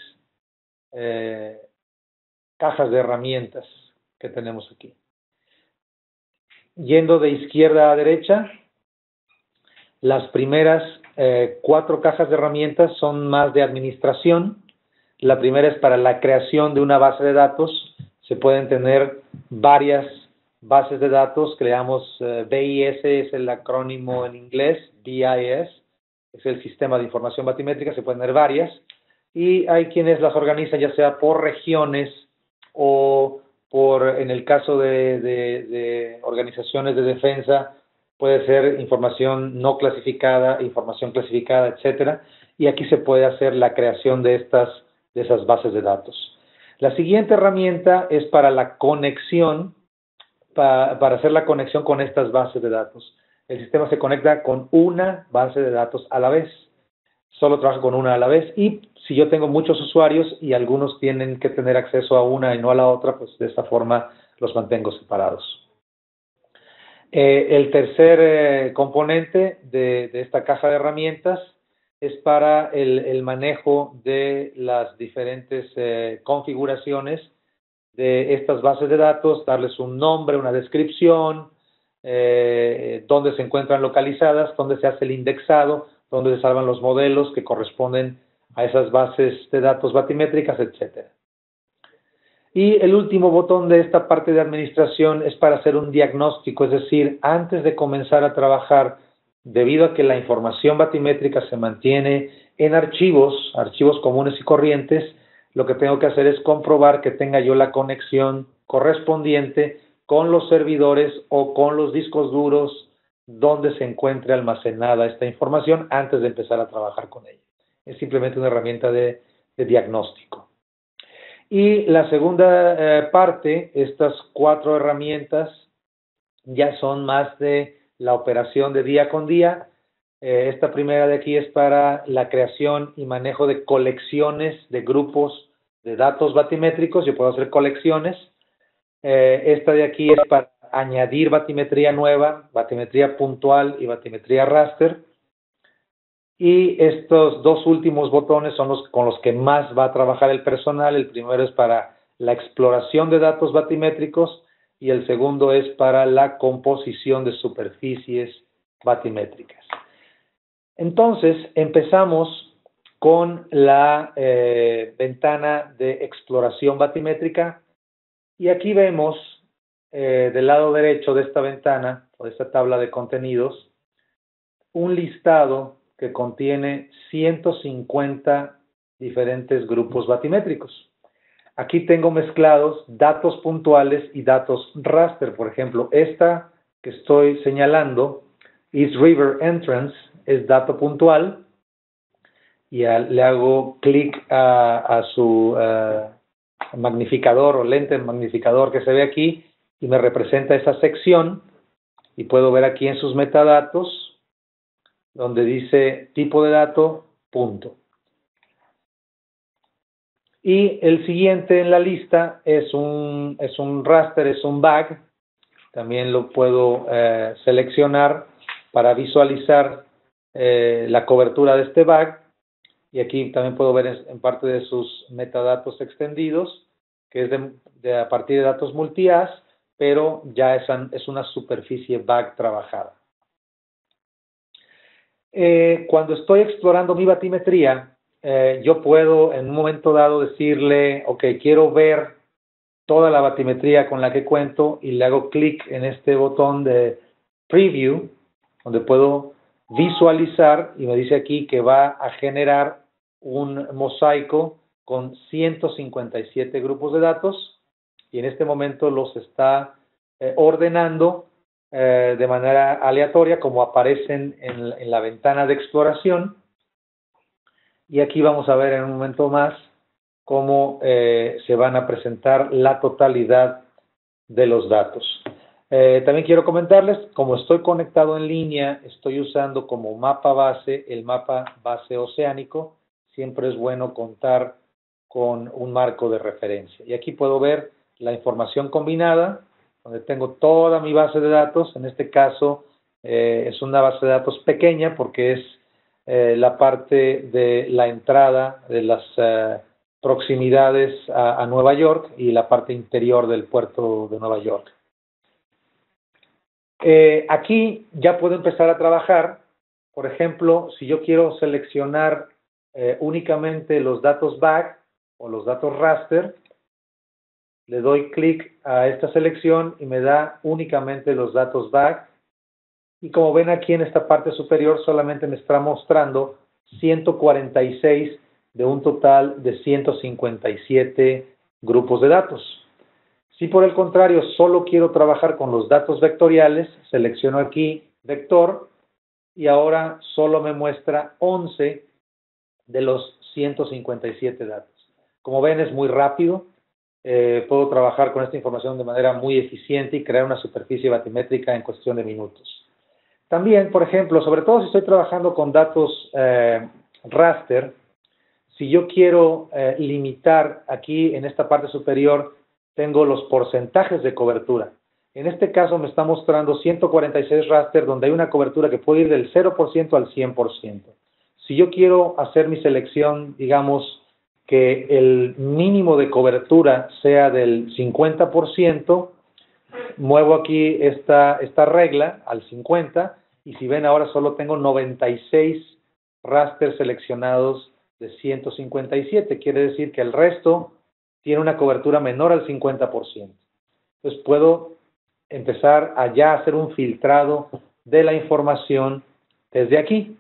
cajas de herramientas que tenemos aquí. Yendo de izquierda a derecha, las primeras 4 cajas de herramientas son más de administración. La primera es para la creación de una base de datos. Se pueden tener varias bases de datos. Creamos BIS, es el acrónimo en inglés, BIS, es el sistema de información batimétrica, se pueden tener varias. Y hay quienes las organizan ya sea por regiones o en el caso de organizaciones de defensa, puede ser información no clasificada, información clasificada, etcétera, y aquí se puede hacer la creación de esas bases de datos. La siguiente herramienta es para la conexión, para hacer la conexión con estas bases de datos. El sistema se conecta con una base de datos a la vez. Solo trabaja con una a la vez, y si yo tengo muchos usuarios y algunos tienen que tener acceso a una y no a la otra, pues de esta forma los mantengo separados. El tercer componente de esta caja de herramientas es para el manejo de las diferentes configuraciones de estas bases de datos, darles un nombre, una descripción, dónde se encuentran localizadas, dónde se hace el indexado, dónde se salvan los modelos que corresponden a esas bases de datos batimétricas, etc. Y el último botón de esta parte de administración es para hacer un diagnóstico, es decir, antes de comenzar a trabajar, debido a que la información batimétrica se mantiene en archivos comunes y corrientes, lo que tengo que hacer es comprobar que tenga yo la conexión correspondiente con los servidores o con los discos duros donde se encuentre almacenada esta información antes de empezar a trabajar con ella. Es simplemente una herramienta de diagnóstico. Y la segunda parte, estas 4 herramientas ya son más de la operación de día con día. Esta primera de aquí es para la creación y manejo de colecciones de grupos de datos batimétricos. Yo puedo hacer colecciones. Esta de aquí es para añadir batimetría nueva, batimetría puntual y batimetría raster. Y estos 2 últimos botones son con los que más va a trabajar el personal. El primero es para la exploración de datos batimétricos y el segundo es para la composición de superficies batimétricas. Entonces, empezamos con la ventana de exploración batimétrica, y aquí vemos del lado derecho de esta ventana, o de esta tabla de contenidos, un listado que contiene 150 diferentes grupos batimétricos. Aquí tengo mezclados datos puntuales y datos raster. Por ejemplo, esta que estoy señalando, East River Entrance, es dato puntual, y le hago clic a su magnificador o lente magnificador que se ve aquí, y me representa esa sección, y puedo ver aquí en sus metadatos donde dice tipo de dato, punto. Y el siguiente en la lista es un raster, es un bag. También lo puedo seleccionar para visualizar la cobertura de este bag. Y aquí también puedo ver en parte de sus metadatos extendidos, que es a partir de datos multi-as, pero ya es una superficie bag trabajada. Cuando estoy explorando mi batimetría, yo puedo en un momento dado decirle, ok, quiero ver toda la batimetría con la que cuento, y le hago clic en este botón de Preview, donde puedo visualizar, y me dice aquí que va a generar un mosaico con 157 grupos de datos, y en este momento los está ordenando de manera aleatoria, como aparecen en la ventana de exploración. Y aquí vamos a ver en un momento más cómo se van a presentar la totalidad de los datos. También quiero comentarles, como estoy conectado en línea, estoy usando como mapa base el mapa base oceánico. Siempre es bueno contar con un marco de referencia. Y aquí puedo ver la información combinada, donde tengo toda mi base de datos. En este caso es una base de datos pequeña porque es la parte de la entrada de las proximidades a Nueva York y la parte interior del puerto de Nueva York. Aquí ya puedo empezar a trabajar. Por ejemplo, si yo quiero seleccionar únicamente los datos bag o los datos raster, le doy clic a esta selección y me da únicamente los datos bag. Y como ven aquí en esta parte superior, solamente me está mostrando 146 de un total de 157 grupos de datos. Si por el contrario solo quiero trabajar con los datos vectoriales, selecciono aquí vector y ahora solo me muestra 11 de los 157 datos. Como ven, es muy rápido. Puedo trabajar con esta información de manera muy eficiente y crear una superficie batimétrica en cuestión de minutos. También, por ejemplo, sobre todo si estoy trabajando con datos raster, si yo quiero limitar aquí en esta parte superior, tengo los porcentajes de cobertura. En este caso me está mostrando 146 raster donde hay una cobertura que puede ir del 0% al 100%. Si yo quiero hacer mi selección, digamos, que el mínimo de cobertura sea del 50%, muevo aquí esta regla al 50%, y si ven ahora solo tengo 96 rasters seleccionados de 157. Quiere decir que el resto tiene una cobertura menor al 50%. Entonces puedo empezar a ya hacer un filtrado de la información desde aquí.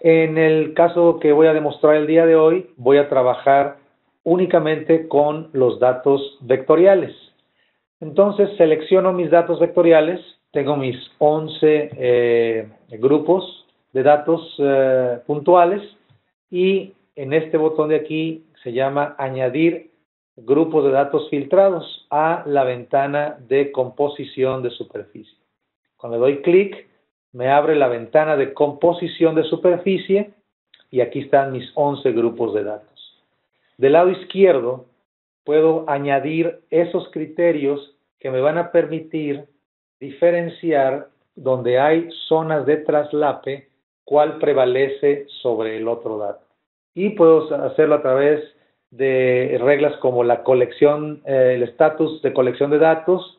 En el caso que voy a demostrar el día de hoy, voy a trabajar únicamente con los datos vectoriales. Entonces selecciono mis datos vectoriales, tengo mis 11 grupos de datos puntuales y en este botón de aquí se llama añadir grupos de datos filtrados a la ventana de composición de superficie. Cuando doy clic, me abre la ventana de composición de superficie y aquí están mis 11 grupos de datos. Del lado izquierdo puedo añadir esos criterios que me van a permitir diferenciar donde hay zonas de traslape, cuál prevalece sobre el otro dato. Y puedo hacerlo a través de reglas como la colección, el estatus de colección de datos,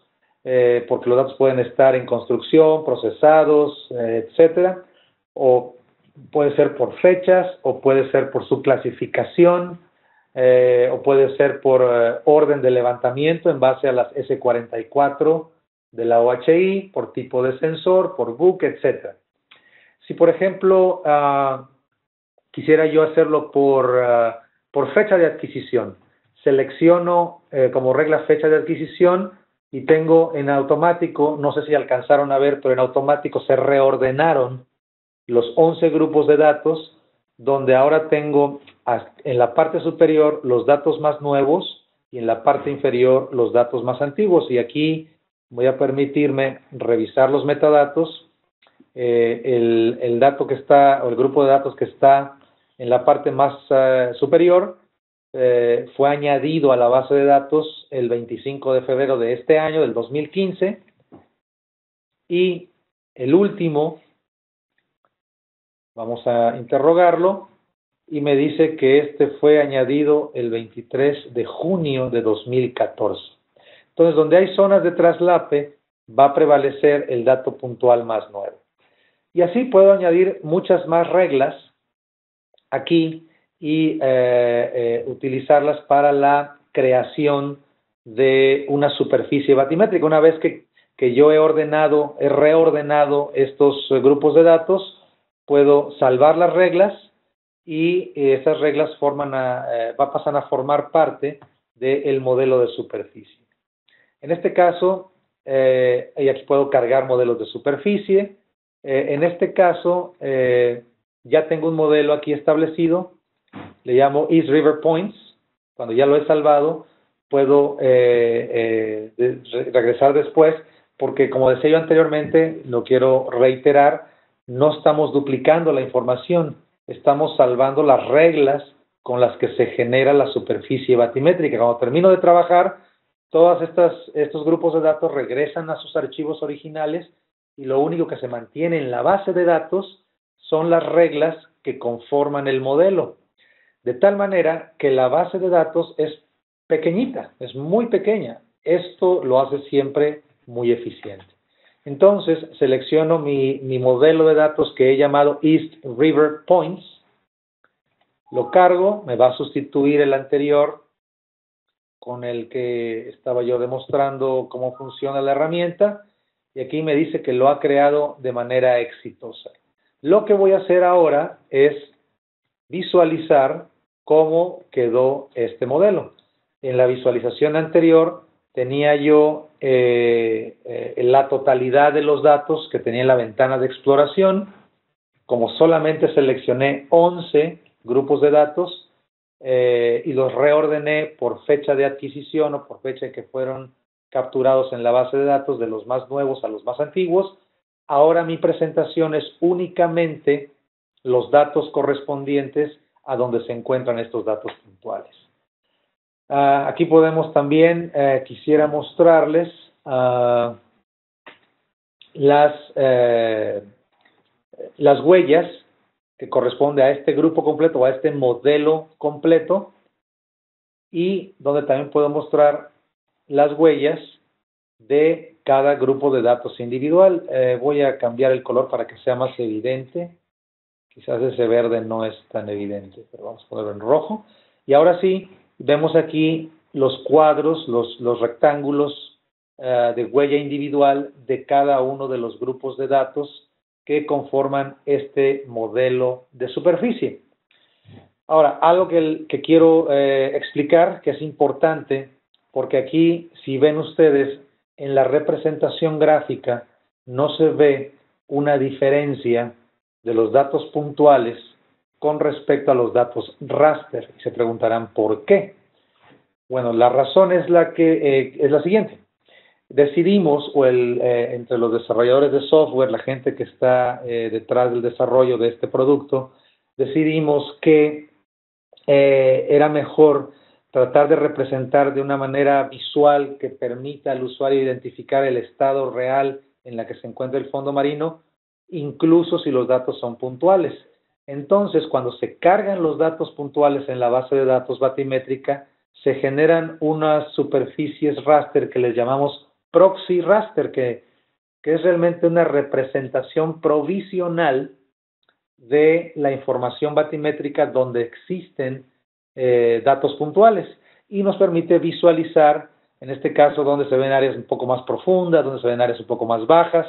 porque los datos pueden estar en construcción, procesados, etcétera, o puede ser por fechas, o puede ser por su clasificación, o puede ser por orden de levantamiento en base a las S44 de la OHI, por tipo de sensor, por book, etcétera. Si, por ejemplo, quisiera yo hacerlo por fecha de adquisición, selecciono como regla fecha de adquisición y tengo en automático, no sé si alcanzaron a ver, pero en automático se reordenaron los 11 grupos de datos, donde ahora tengo en la parte superior los datos más nuevos y en la parte inferior los datos más antiguos. Y aquí voy a permitirme revisar los metadatos. El dato que está, o el grupo de datos que está en la parte más superior, fue añadido a la base de datos el 25 de febrero de este año, del 2015, y el último, vamos a interrogarlo, y me dice que este fue añadido el 23 de junio de 2014. Entonces, donde hay zonas de traslape, va a prevalecer el dato puntual más nuevo. Y así puedo añadir muchas más reglas aquí y utilizarlas para la creación de una superficie batimétrica. Una vez que yo he reordenado estos grupos de datos, puedo salvar las reglas y esas reglas pasan a formar parte del modelo de superficie. En este caso, y aquí puedo cargar modelos de superficie. En este caso, ya tengo un modelo aquí establecido, le llamo East River Points. Cuando ya lo he salvado, puedo regresar después, porque como decía yo anteriormente, lo quiero reiterar, no estamos duplicando la información, estamos salvando las reglas con las que se genera la superficie batimétrica. Cuando termino de trabajar, todos estos grupos de datos regresan a sus archivos originales y lo único que se mantiene en la base de datos son las reglas que conforman el modelo. De tal manera que la base de datos es pequeñita, es muy pequeña. Esto lo hace siempre muy eficiente. Entonces, selecciono mi modelo de datos que he llamado East River Points, lo cargo, me va a sustituir el anterior con el que estaba yo demostrando cómo funciona la herramienta, y aquí me dice que lo ha creado de manera exitosa. Lo que voy a hacer ahora es visualizar cómo quedó este modelo. En la visualización anterior tenía yo la totalidad de los datos que tenía en la ventana de exploración. Como solamente seleccioné 11 grupos de datos y los reordené por fecha de adquisición o por fecha que fueron capturados en la base de datos, de los más nuevos a los más antiguos, ahora mi presentación es únicamente los datos correspondientes a donde se encuentran estos datos puntuales. Aquí podemos también, quisiera mostrarles las huellas que corresponde a este grupo completo o a este modelo completo, y donde también puedo mostrar las huellas de cada grupo de datos individual. Voy a cambiar el color para que sea más evidente. Quizás ese verde no es tan evidente, pero vamos a ponerlo en rojo. Y ahora sí, vemos aquí los cuadros, los rectángulos de huella individual de cada uno de los grupos de datos que conforman este modelo de superficie. Ahora, algo que quiero explicar, que es importante, porque aquí, si ven ustedes, en la representación gráfica no se ve una diferencia de los datos puntuales con respecto a los datos raster. Y se preguntarán, ¿por qué? Bueno, la razón es la siguiente. Decidimos, entre los desarrolladores de software, la gente que está detrás del desarrollo de este producto, decidimos que era mejor tratar de representar de una manera visual que permita al usuario identificar el estado real en la que se encuentra el fondo marino, incluso si los datos son puntuales. Entonces, cuando se cargan los datos puntuales en la base de datos batimétrica, se generan unas superficies raster que les llamamos proxy raster, que es realmente una representación provisional de la información batimétrica donde existen datos puntuales, y nos permite visualizar, en este caso, donde se ven áreas un poco más profundas, donde se ven áreas un poco más bajas,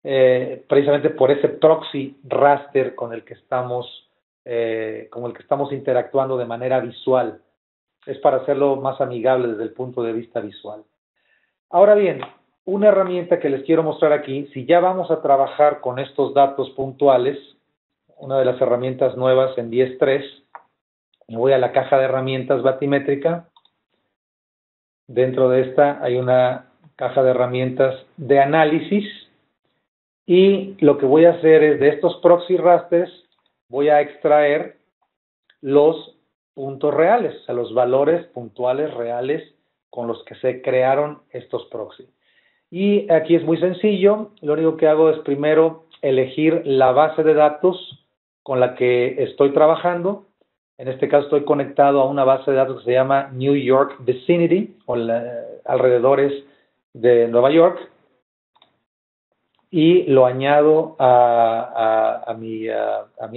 precisamente por ese proxy raster con el que estamos interactuando de manera visual. Es para hacerlo más amigable desde el punto de vista visual. Ahora bien, una herramienta que les quiero mostrar aquí, si ya vamos a trabajar con estos datos puntuales, una de las herramientas nuevas en 10.3, me voy a la caja de herramientas batimétrica. Dentro de esta hay una caja de herramientas de análisis, y lo que voy a hacer es, de estos proxy rasters, voy a extraer los puntos reales, o sea, los valores puntuales reales con los que se crearon estos proxy. Y aquí es muy sencillo, lo único que hago es primero elegir la base de datos con la que estoy trabajando. En este caso estoy conectado a una base de datos que se llama New York Vicinity, o alrededores de Nueva York, y lo añado a mi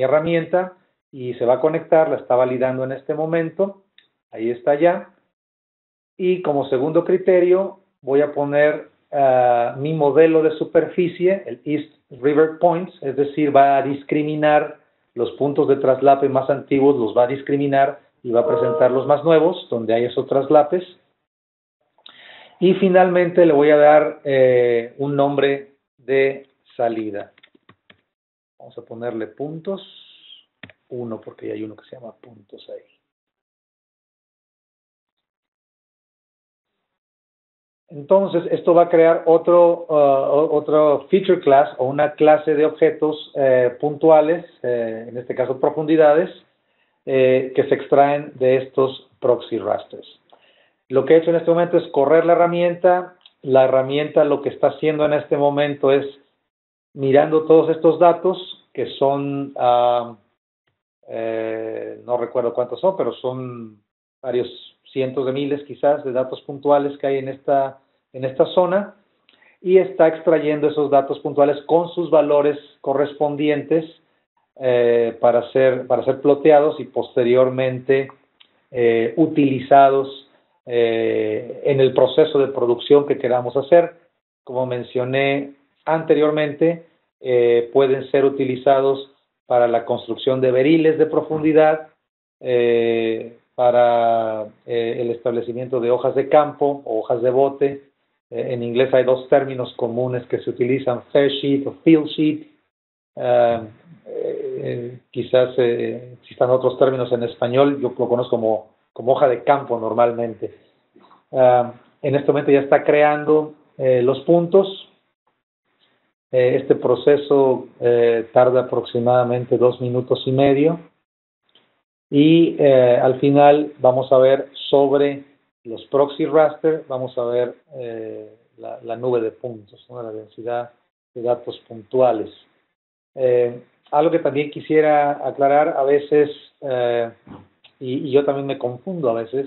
herramienta, y se va a conectar, la está validando en este momento, ahí está ya. Y como segundo criterio voy a poner mi modelo de superficie, el East River Points, es decir, va a discriminar los puntos de traslape más antiguos, los va a discriminar y va a presentar los más nuevos, donde hay esos traslapes. Y finalmente le voy a dar un nombre de salida. Vamos a ponerle puntos 1, porque ya hay uno que se llama puntos ahí. Entonces, esto va a crear otro feature class, o una clase de objetos puntuales, en este caso profundidades, que se extraen de estos proxy rasters. Lo que he hecho en este momento es correr la herramienta. La herramienta lo que está haciendo en este momento es mirando todos estos datos, que son, no recuerdo cuántos son, pero son varios cientos de miles quizás de datos puntuales que hay en esta zona, y está extrayendo esos datos puntuales con sus valores correspondientes para ser ploteados y posteriormente utilizados en el proceso de producción que queramos hacer. Como mencioné anteriormente, pueden ser utilizados para la construcción de beriles de profundidad, para el establecimiento de hojas de campo o hojas de bote. En inglés hay dos términos comunes que se utilizan, fair sheet o field sheet. Quizás existan otros términos en español, yo lo conozco como hoja de campo normalmente. En este momento ya está creando los puntos. Este proceso tarda aproximadamente 2 minutos y medio. Y al final vamos a ver sobre los proxy raster, vamos a ver la nube de puntos, ¿no? La densidad de datos puntuales. Algo que también quisiera aclarar, a veces, y yo también me confundo a veces,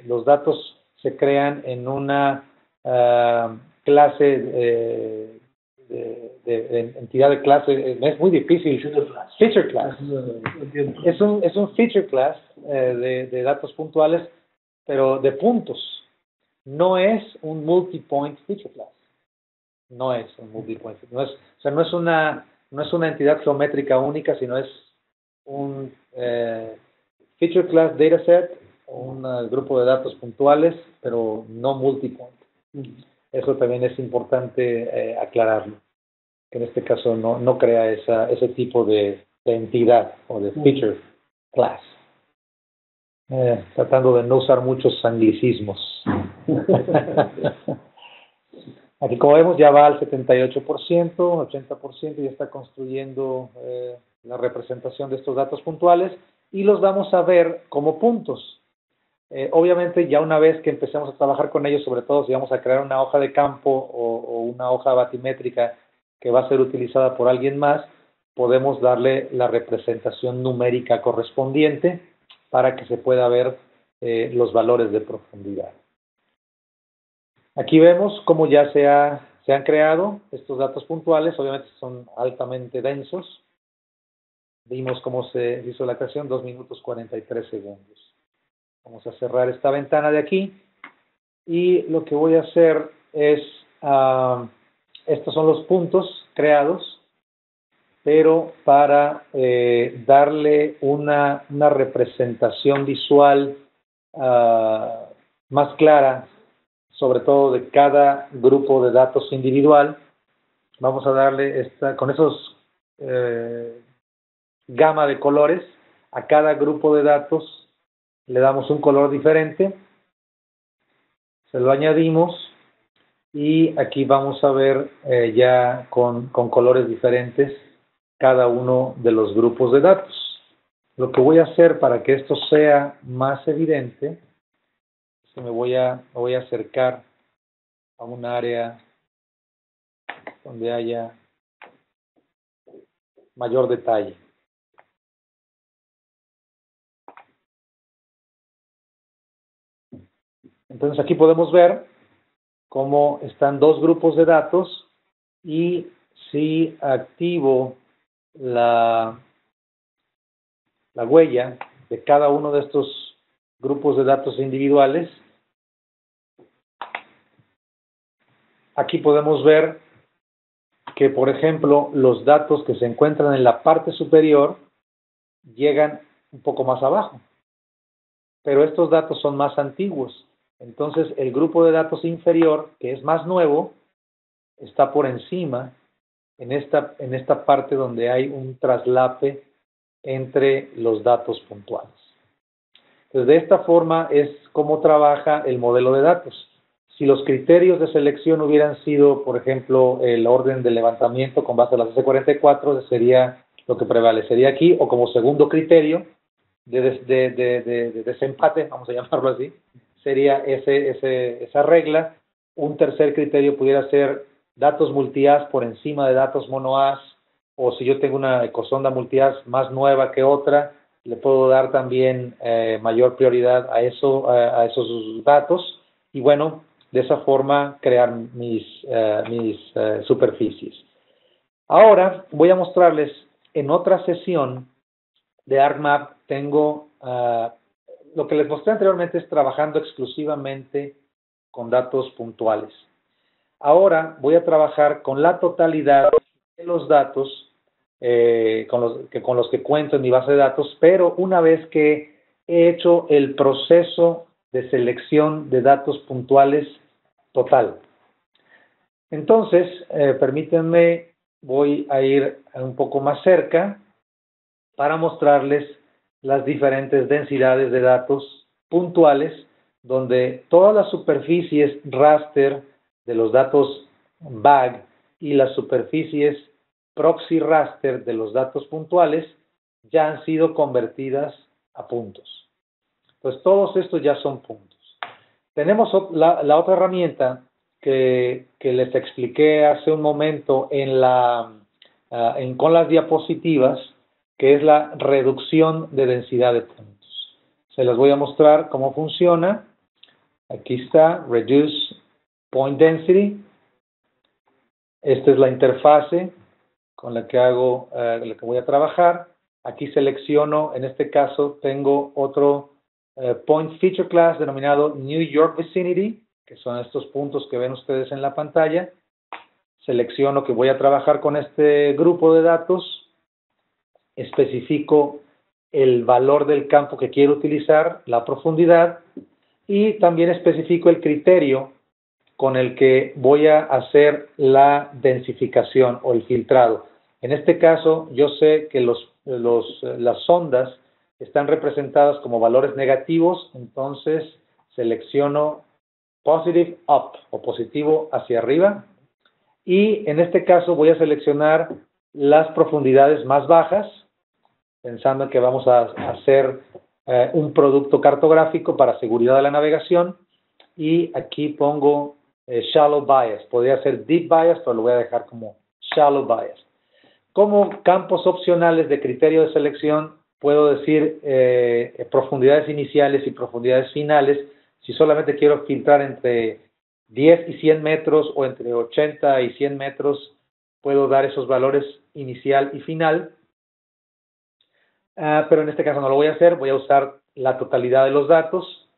los datos se crean en una clase de entidad de clase, es muy difícil. Feature class. Es un feature class de datos puntuales, pero de puntos. No es un multi-point feature class. No es un multi-point. O sea, no es una entidad geométrica única, sino es un feature class dataset, un grupo de datos puntuales, pero no multi-point. Eso también es importante aclararlo, que en este caso no crea ese tipo de entidad o de feature class. Tratando de no usar muchos anglicismos. Aquí, como vemos, ya va al 78%, 80%, ya está construyendo la representación de estos datos puntuales y los vamos a ver como puntos. Obviamente, ya una vez que empecemos a trabajar con ellos, sobre todo si vamos a crear una hoja de campo o una hoja batimétrica que va a ser utilizada por alguien más, podemos darle la representación numérica correspondiente para que se pueda ver los valores de profundidad. Aquí vemos cómo ya se han creado estos datos puntuales, obviamente son altamente densos. Vimos cómo se hizo la creación, 2 minutos 43 segundos. Vamos a cerrar esta ventana de aquí y lo que voy a hacer es, estos son los puntos creados, pero para darle una representación visual más clara, sobre todo de cada grupo de datos individual, vamos a darle con esos gama de colores a cada grupo de datos. Le damos un color diferente, se lo añadimos y aquí vamos a ver ya con colores diferentes cada uno de los grupos de datos. Lo que voy a hacer para que esto sea más evidente es que me voy a acercar a un área donde haya mayor detalle. Entonces aquí podemos ver cómo están dos grupos de datos y si activo la huella de cada uno de estos grupos de datos individuales, aquí podemos ver que, por ejemplo, los datos que se encuentran en la parte superior llegan un poco más abajo, pero estos datos son más antiguos. Entonces, el grupo de datos inferior, que es más nuevo, está por encima en esta parte donde hay un traslape entre los datos puntuales. Entonces, de esta forma es como trabaja el modelo de datos. Si los criterios de selección hubieran sido, por ejemplo, el orden de levantamiento con base a las S44, sería lo que prevalecería aquí, o como segundo criterio de desempate, vamos a llamarlo así, sería esa regla. Un tercer criterio pudiera ser datos multi-as por encima de datos mono-as, o si yo tengo una ecosonda multi-as más nueva que otra, le puedo dar también mayor prioridad a esos datos, y bueno, de esa forma crear mis superficies. Ahora voy a mostrarles en otra sesión de ArcMap, tengo lo que les mostré anteriormente es trabajando exclusivamente con datos puntuales. Ahora voy a trabajar con la totalidad de los datos con los que cuento en mi base de datos, pero una vez que he hecho el proceso de selección de datos puntuales total. Entonces, permítanme, voy a ir un poco más cerca para mostrarles las diferentes densidades de datos puntuales, donde todas las superficies raster de los datos BAG y las superficies proxy raster de los datos puntuales ya han sido convertidas a puntos. Pues todos estos ya son puntos. Tenemos la otra herramienta que les expliqué hace un momento con las diapositivas, que es la reducción de densidad de puntos. Se las voy a mostrar cómo funciona. Aquí está, Reduce Point Density. Esta es la interfase con la que voy a trabajar. Aquí selecciono, en este caso tengo otro Point Feature Class denominado New York Vicinity, que son estos puntos que ven ustedes en la pantalla. Selecciono que voy a trabajar con este grupo de datos, especifico el valor del campo que quiero utilizar, la profundidad, y también especifico el criterio con el que voy a hacer la densificación o el filtrado. En este caso, yo sé que las ondas están representadas como valores negativos, entonces selecciono Positive Up o positivo hacia arriba, y en este caso voy a seleccionar las profundidades más bajas, pensando que vamos a hacer un producto cartográfico para seguridad de la navegación, y aquí pongo Shallow Bias. Podría ser Deep Bias, pero lo voy a dejar como Shallow Bias. Como campos opcionales de criterio de selección, puedo decir profundidades iniciales y profundidades finales. Si solamente quiero filtrar entre 10 y 100 metros o entre 80 y 100 metros, puedo dar esos valores inicial y final. Pero en este caso no lo voy a hacer, voy a usar la totalidad de los datos.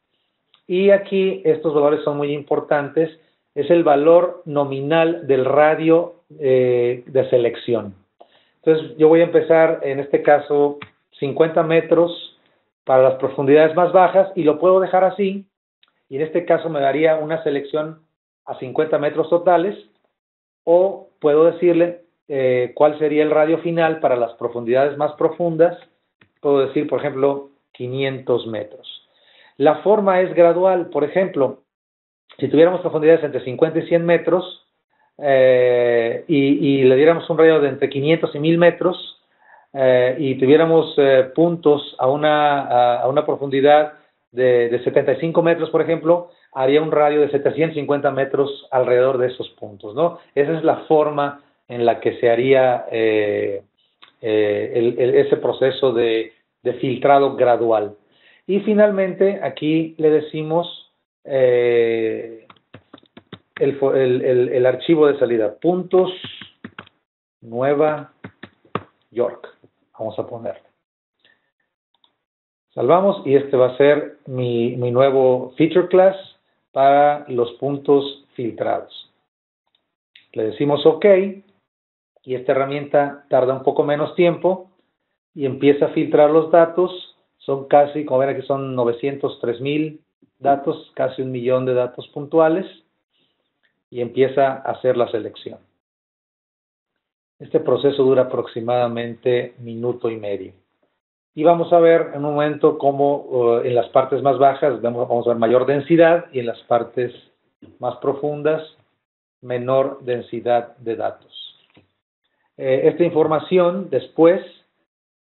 Y aquí estos valores son muy importantes. Es el valor nominal del radio de selección. Entonces yo voy a empezar, en este caso, 50 metros para las profundidades más bajas, y lo puedo dejar así, y en este caso me daría una selección a 50 metros totales, o puedo decirle cuál sería el radio final para las profundidades más profundas. Puedo decir, por ejemplo, 500 metros. La forma es gradual. Por ejemplo, si tuviéramos profundidades entre 50 y 100 metros, y le diéramos un radio de entre 500 y 1000 metros, y tuviéramos puntos a una profundidad de 75 metros, por ejemplo, haría un radio de 750 metros alrededor de esos puntos, ¿no? Esa es la forma en la que se haría ese proceso de filtrado gradual. Y finalmente, aquí le decimos el archivo de salida, puntos Nueva York. Vamos a ponerlo. Salvamos, y este va a ser mi nuevo feature class para los puntos filtrados. Le decimos OK, y esta herramienta tarda un poco menos tiempo y empieza a filtrar los datos. Son casi, como ven aquí, son 903,000 datos, casi 1 millón de datos puntuales, y empieza a hacer la selección. Este proceso dura aproximadamente 1 minuto y medio. Y vamos a ver en un momento cómo en las partes más bajas vamos a ver mayor densidad, y en las partes más profundas menor densidad de datos. Esta información después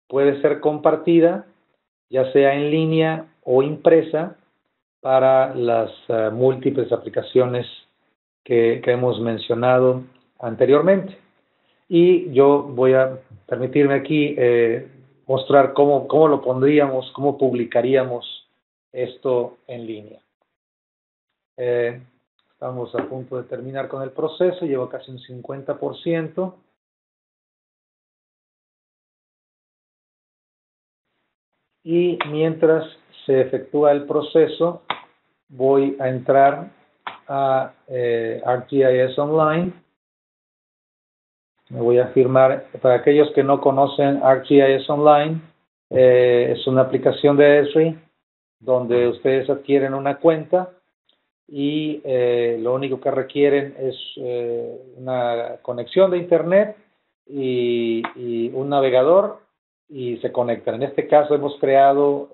puede ser compartida, ya sea en línea o impresa, para las múltiples aplicaciones que hemos mencionado anteriormente. Y yo voy a permitirme aquí mostrar cómo lo pondríamos, cómo publicaríamos esto en línea. Estamos a punto de terminar con el proceso, llevo casi un 50%. Y mientras se efectúa el proceso, voy a entrar a ArcGIS Online. Me voy a firmar. Para aquellos que no conocen ArcGIS Online, es una aplicación de Esri donde ustedes adquieren una cuenta y lo único que requieren es una conexión de internet y un navegador y se conectan. En este caso hemos creado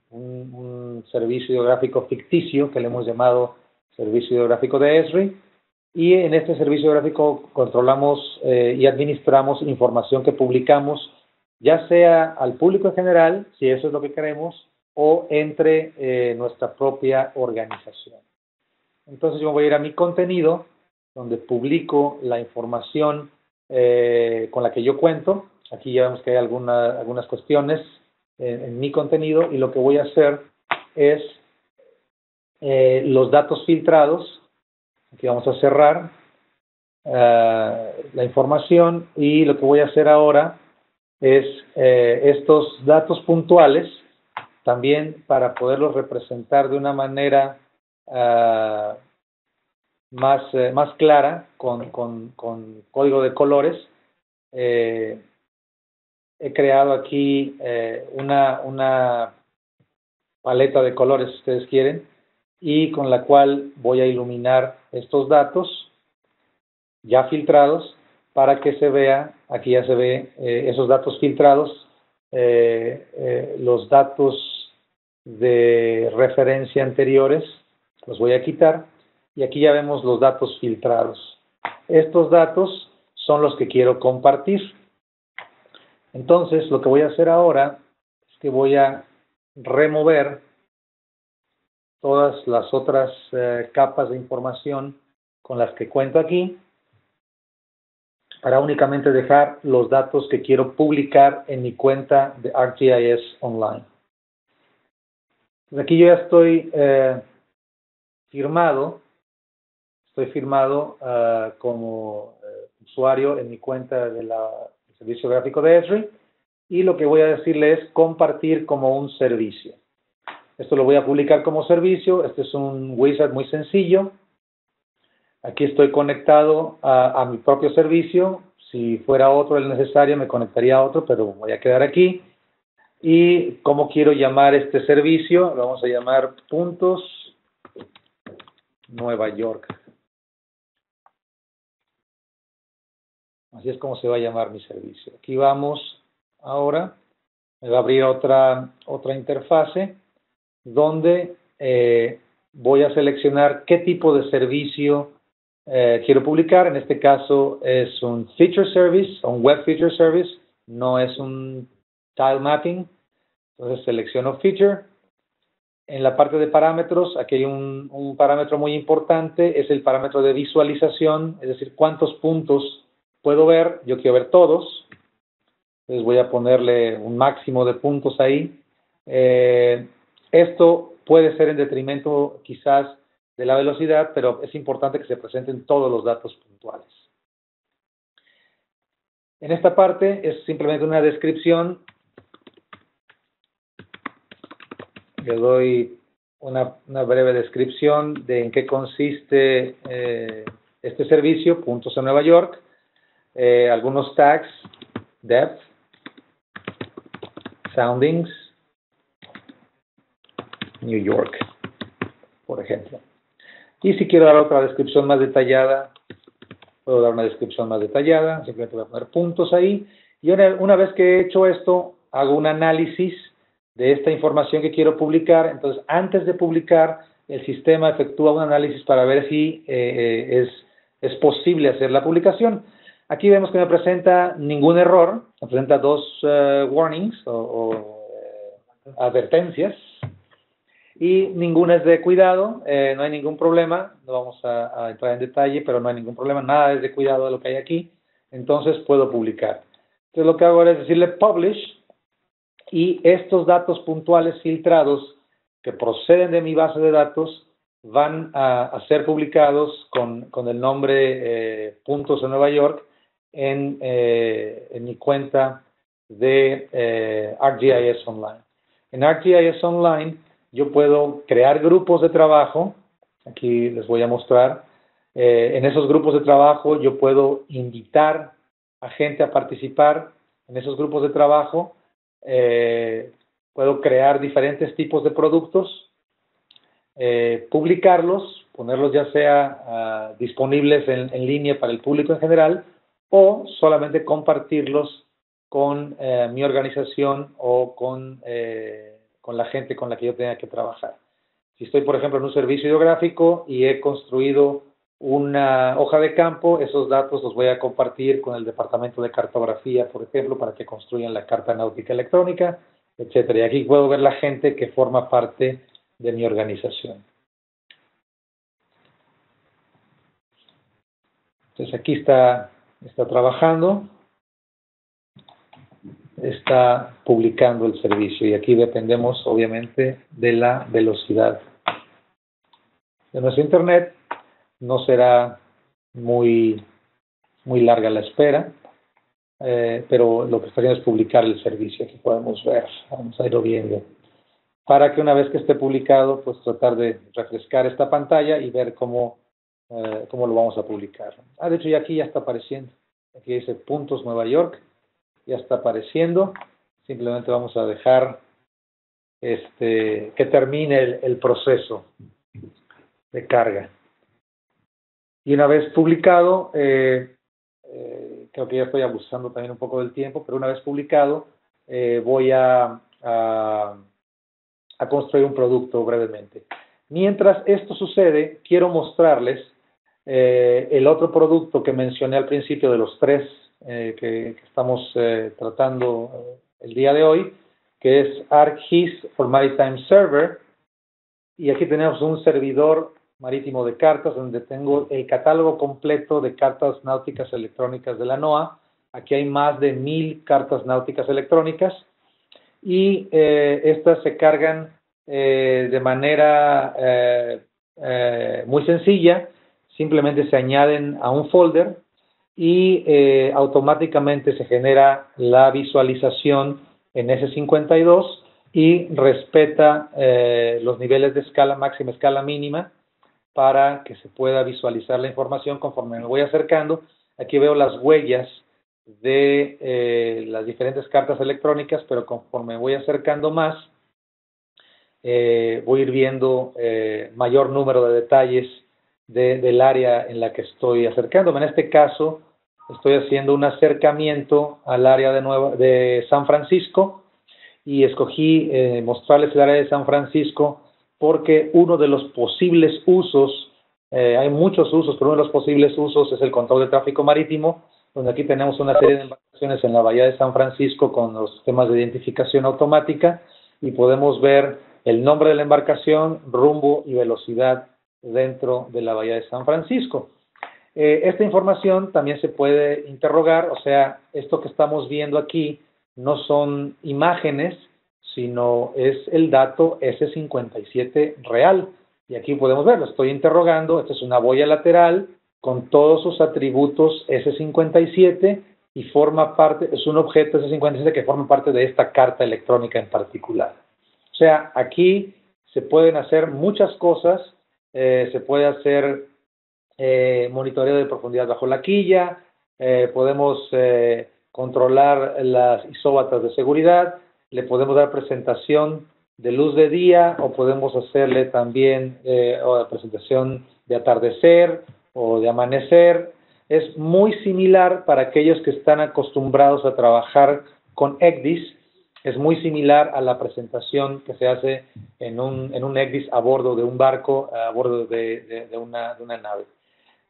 un servicio geográfico ficticio que le hemos llamado Servicio Geográfico de Esri, y en este servicio geográfico controlamos y administramos información que publicamos, ya sea al público en general, si eso es lo que queremos, o entre nuestra propia organización. Entonces yo voy a ir a mi contenido, donde publico la información con la que yo cuento. Aquí ya vemos que hay algunas cuestiones en mi contenido, y lo que voy a hacer es los datos filtrados. Aquí vamos a cerrar la información, y lo que voy a hacer ahora es estos datos puntuales, también para poderlos representar de una manera más clara, con código de colores. He creado aquí una paleta de colores, si ustedes quieren, y con la cual voy a iluminar estos datos ya filtrados para que se vea, aquí ya se ve esos datos filtrados, los datos de referencia anteriores los voy a quitar, y aquí ya vemos los datos filtrados. Estos datos son los que quiero compartir. Entonces, lo que voy a hacer ahora es que voy a remover todas las otras capas de información con las que cuento aquí, para únicamente dejar los datos que quiero publicar en mi cuenta de ArcGIS Online. Entonces, aquí yo ya estoy firmado como usuario en mi cuenta del Servicio Gráfico de Esri, y lo que voy a decirle es compartir como un servicio. Esto lo voy a publicar como servicio. Este es un wizard muy sencillo. Aquí estoy conectado a mi propio servicio. Si fuera otro el necesario, me conectaría a otro, pero voy a quedar aquí. Y ¿cómo quiero llamar este servicio? Lo vamos a llamar Puntos Nueva York. Así es como se va a llamar mi servicio. Aquí vamos ahora. Me va a abrir otra interfase, donde voy a seleccionar qué tipo de servicio quiero publicar. En este caso es un Feature Service, un Web Feature Service, no es un Tile Mapping. Entonces selecciono Feature. En la parte de parámetros, aquí hay un parámetro muy importante, es el parámetro de visualización, es decir, cuántos puntos puedo ver. Yo quiero ver todos. Entonces voy a ponerle un máximo de puntos ahí. Esto puede ser en detrimento quizás de la velocidad, pero es importante que se presenten todos los datos puntuales. En esta parte es simplemente una descripción. Le doy una breve descripción de en qué consiste este servicio, Puntos en Nueva York, algunos tags, depth, soundings, New York, por ejemplo. Y si quiero dar otra descripción más detallada, puedo dar una descripción más detallada. Simplemente voy a poner puntos ahí. Y una vez que he hecho esto, hago un análisis de esta información que quiero publicar. Entonces, antes de publicar, el sistema efectúa un análisis para ver si es posible hacer la publicación. Aquí vemos que me presenta ningún error, me presenta dos warnings o advertencias, y ninguna es de cuidado. No hay ningún problema. No vamos a entrar en detalle, pero no hay ningún problema, nada es de cuidado de lo que hay aquí. Entonces puedo publicar. Entonces lo que hago ahora es decirle Publish, y estos datos puntuales filtrados que proceden de mi base de datos van a ser publicados con el nombre Puntos en Nueva York en mi cuenta de ArcGIS Online. En ArcGIS Online yo puedo crear grupos de trabajo. Aquí les voy a mostrar. En esos grupos de trabajo yo puedo invitar a gente a participar en esos grupos de trabajo. puedo crear diferentes tipos de productos, publicarlos, ponerlos ya sea disponibles en línea para el público en general o solamente compartirlos con mi organización o con la gente con la que yo tenga que trabajar. Si estoy, por ejemplo, en un servicio hidrográfico y he construido una hoja de campo, esos datos los voy a compartir con el departamento de cartografía, por ejemplo, para que construyan la carta náutica electrónica, etcétera. Y aquí puedo ver la gente que forma parte de mi organización. Entonces aquí está trabajando, está publicando el servicio y aquí dependemos obviamente de la velocidad de nuestro internet. No será muy larga la espera, pero lo que está haciendo es publicar el servicio. Aquí podemos ver, vamos a irlo viendo, para que una vez que esté publicado, pues tratar de refrescar esta pantalla y ver cómo lo vamos a publicar. De hecho, ya aquí ya está apareciendo. Aquí dice Puntos Nueva York, ya está apareciendo. Simplemente vamos a dejar que termine el proceso de carga. Y una vez publicado, creo que ya estoy abusando también un poco del tiempo, pero una vez publicado, voy a construir un producto brevemente. Mientras esto sucede, quiero mostrarles el otro producto que mencioné al principio de los tres que estamos tratando el día de hoy, que es ArcGIS for Maritime Server. Y aquí tenemos un servidor marítimo de cartas donde tengo el catálogo completo de cartas náuticas electrónicas de la NOAA. Aquí hay más de 1000 cartas náuticas electrónicas y estas se cargan de manera muy sencilla. Simplemente se añaden a un folder y automáticamente se genera la visualización en S52 y respeta los niveles de escala máxima, escala mínima, para que se pueda visualizar la información conforme me voy acercando. Aquí veo las huellas de las diferentes cartas electrónicas, pero conforme me voy acercando más, voy a ir viendo mayor número de detalles del área en la que estoy acercándome. En este caso, estoy haciendo un acercamiento al área de San Francisco y escogí mostrarles el área de San Francisco porque uno de los posibles usos, hay muchos usos, pero uno de los posibles usos es el control de tráfico marítimo, donde aquí tenemos una serie de embarcaciones en la bahía de San Francisco con los sistemas de identificación automática y podemos ver el nombre de la embarcación, rumbo y velocidad dentro de la bahía de San Francisco. Esta información también se puede interrogar, o sea, esto que estamos viendo aquí no son imágenes, sino es el dato S57 real. Y aquí podemos verlo, estoy interrogando, esta es una boya lateral con todos sus atributos S57 y forma parte, es un objeto S57 que forma parte de esta carta electrónica en particular. O sea, aquí se pueden hacer muchas cosas, se puede hacer monitoreo de profundidad bajo la quilla, podemos controlar las isóbatas de seguridad, le podemos dar presentación de luz de día o podemos hacerle también presentación de atardecer o de amanecer. Es muy similar para aquellos que están acostumbrados a trabajar con ECDIS, es muy similar a la presentación que se hace en un ECDIS a bordo de un barco, a bordo de una nave.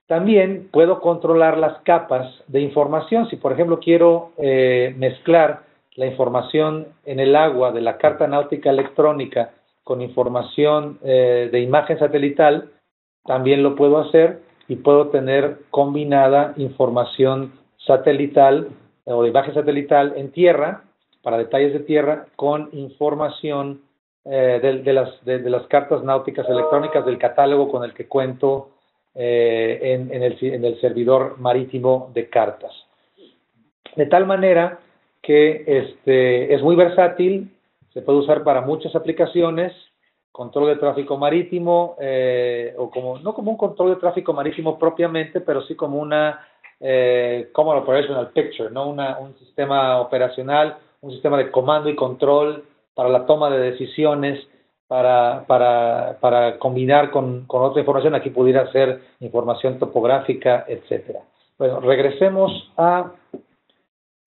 También puedo controlar las capas de información. Si, por ejemplo, quiero mezclar la información en el agua de la carta náutica electrónica con información de imagen satelital, también lo puedo hacer y puedo tener combinada información satelital o de imagen satelital en tierra, para detalles de tierra, con información de las cartas náuticas electrónicas del catálogo con el que cuento en el servidor marítimo de cartas. De tal manera que es muy versátil, se puede usar para muchas aplicaciones, control de tráfico marítimo, no como un control de tráfico marítimo propiamente, pero sí como una Common Operational Picture, ¿no? Un sistema operacional, un sistema de comando y control para la toma de decisiones, para combinar con otra información. Aquí pudiera ser información topográfica, etcétera. Bueno, regresemos a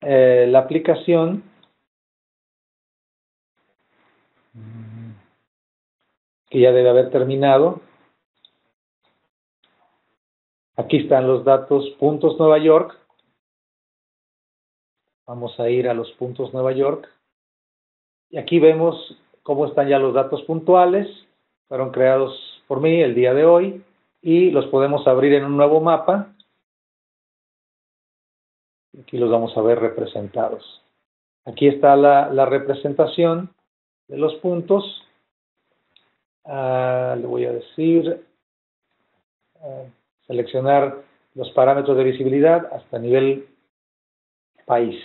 la aplicación. Que ya debe haber terminado. Aquí están los datos puntos Nueva York. Vamos a ir a los puntos Nueva York. Y aquí vemos cómo están ya los datos puntuales. Fueron creados por mí el día de hoy y los podemos abrir en un nuevo mapa. Aquí los vamos a ver representados. Aquí está la representación de los puntos. Le voy a decir, seleccionar los parámetros de visibilidad hasta nivel país.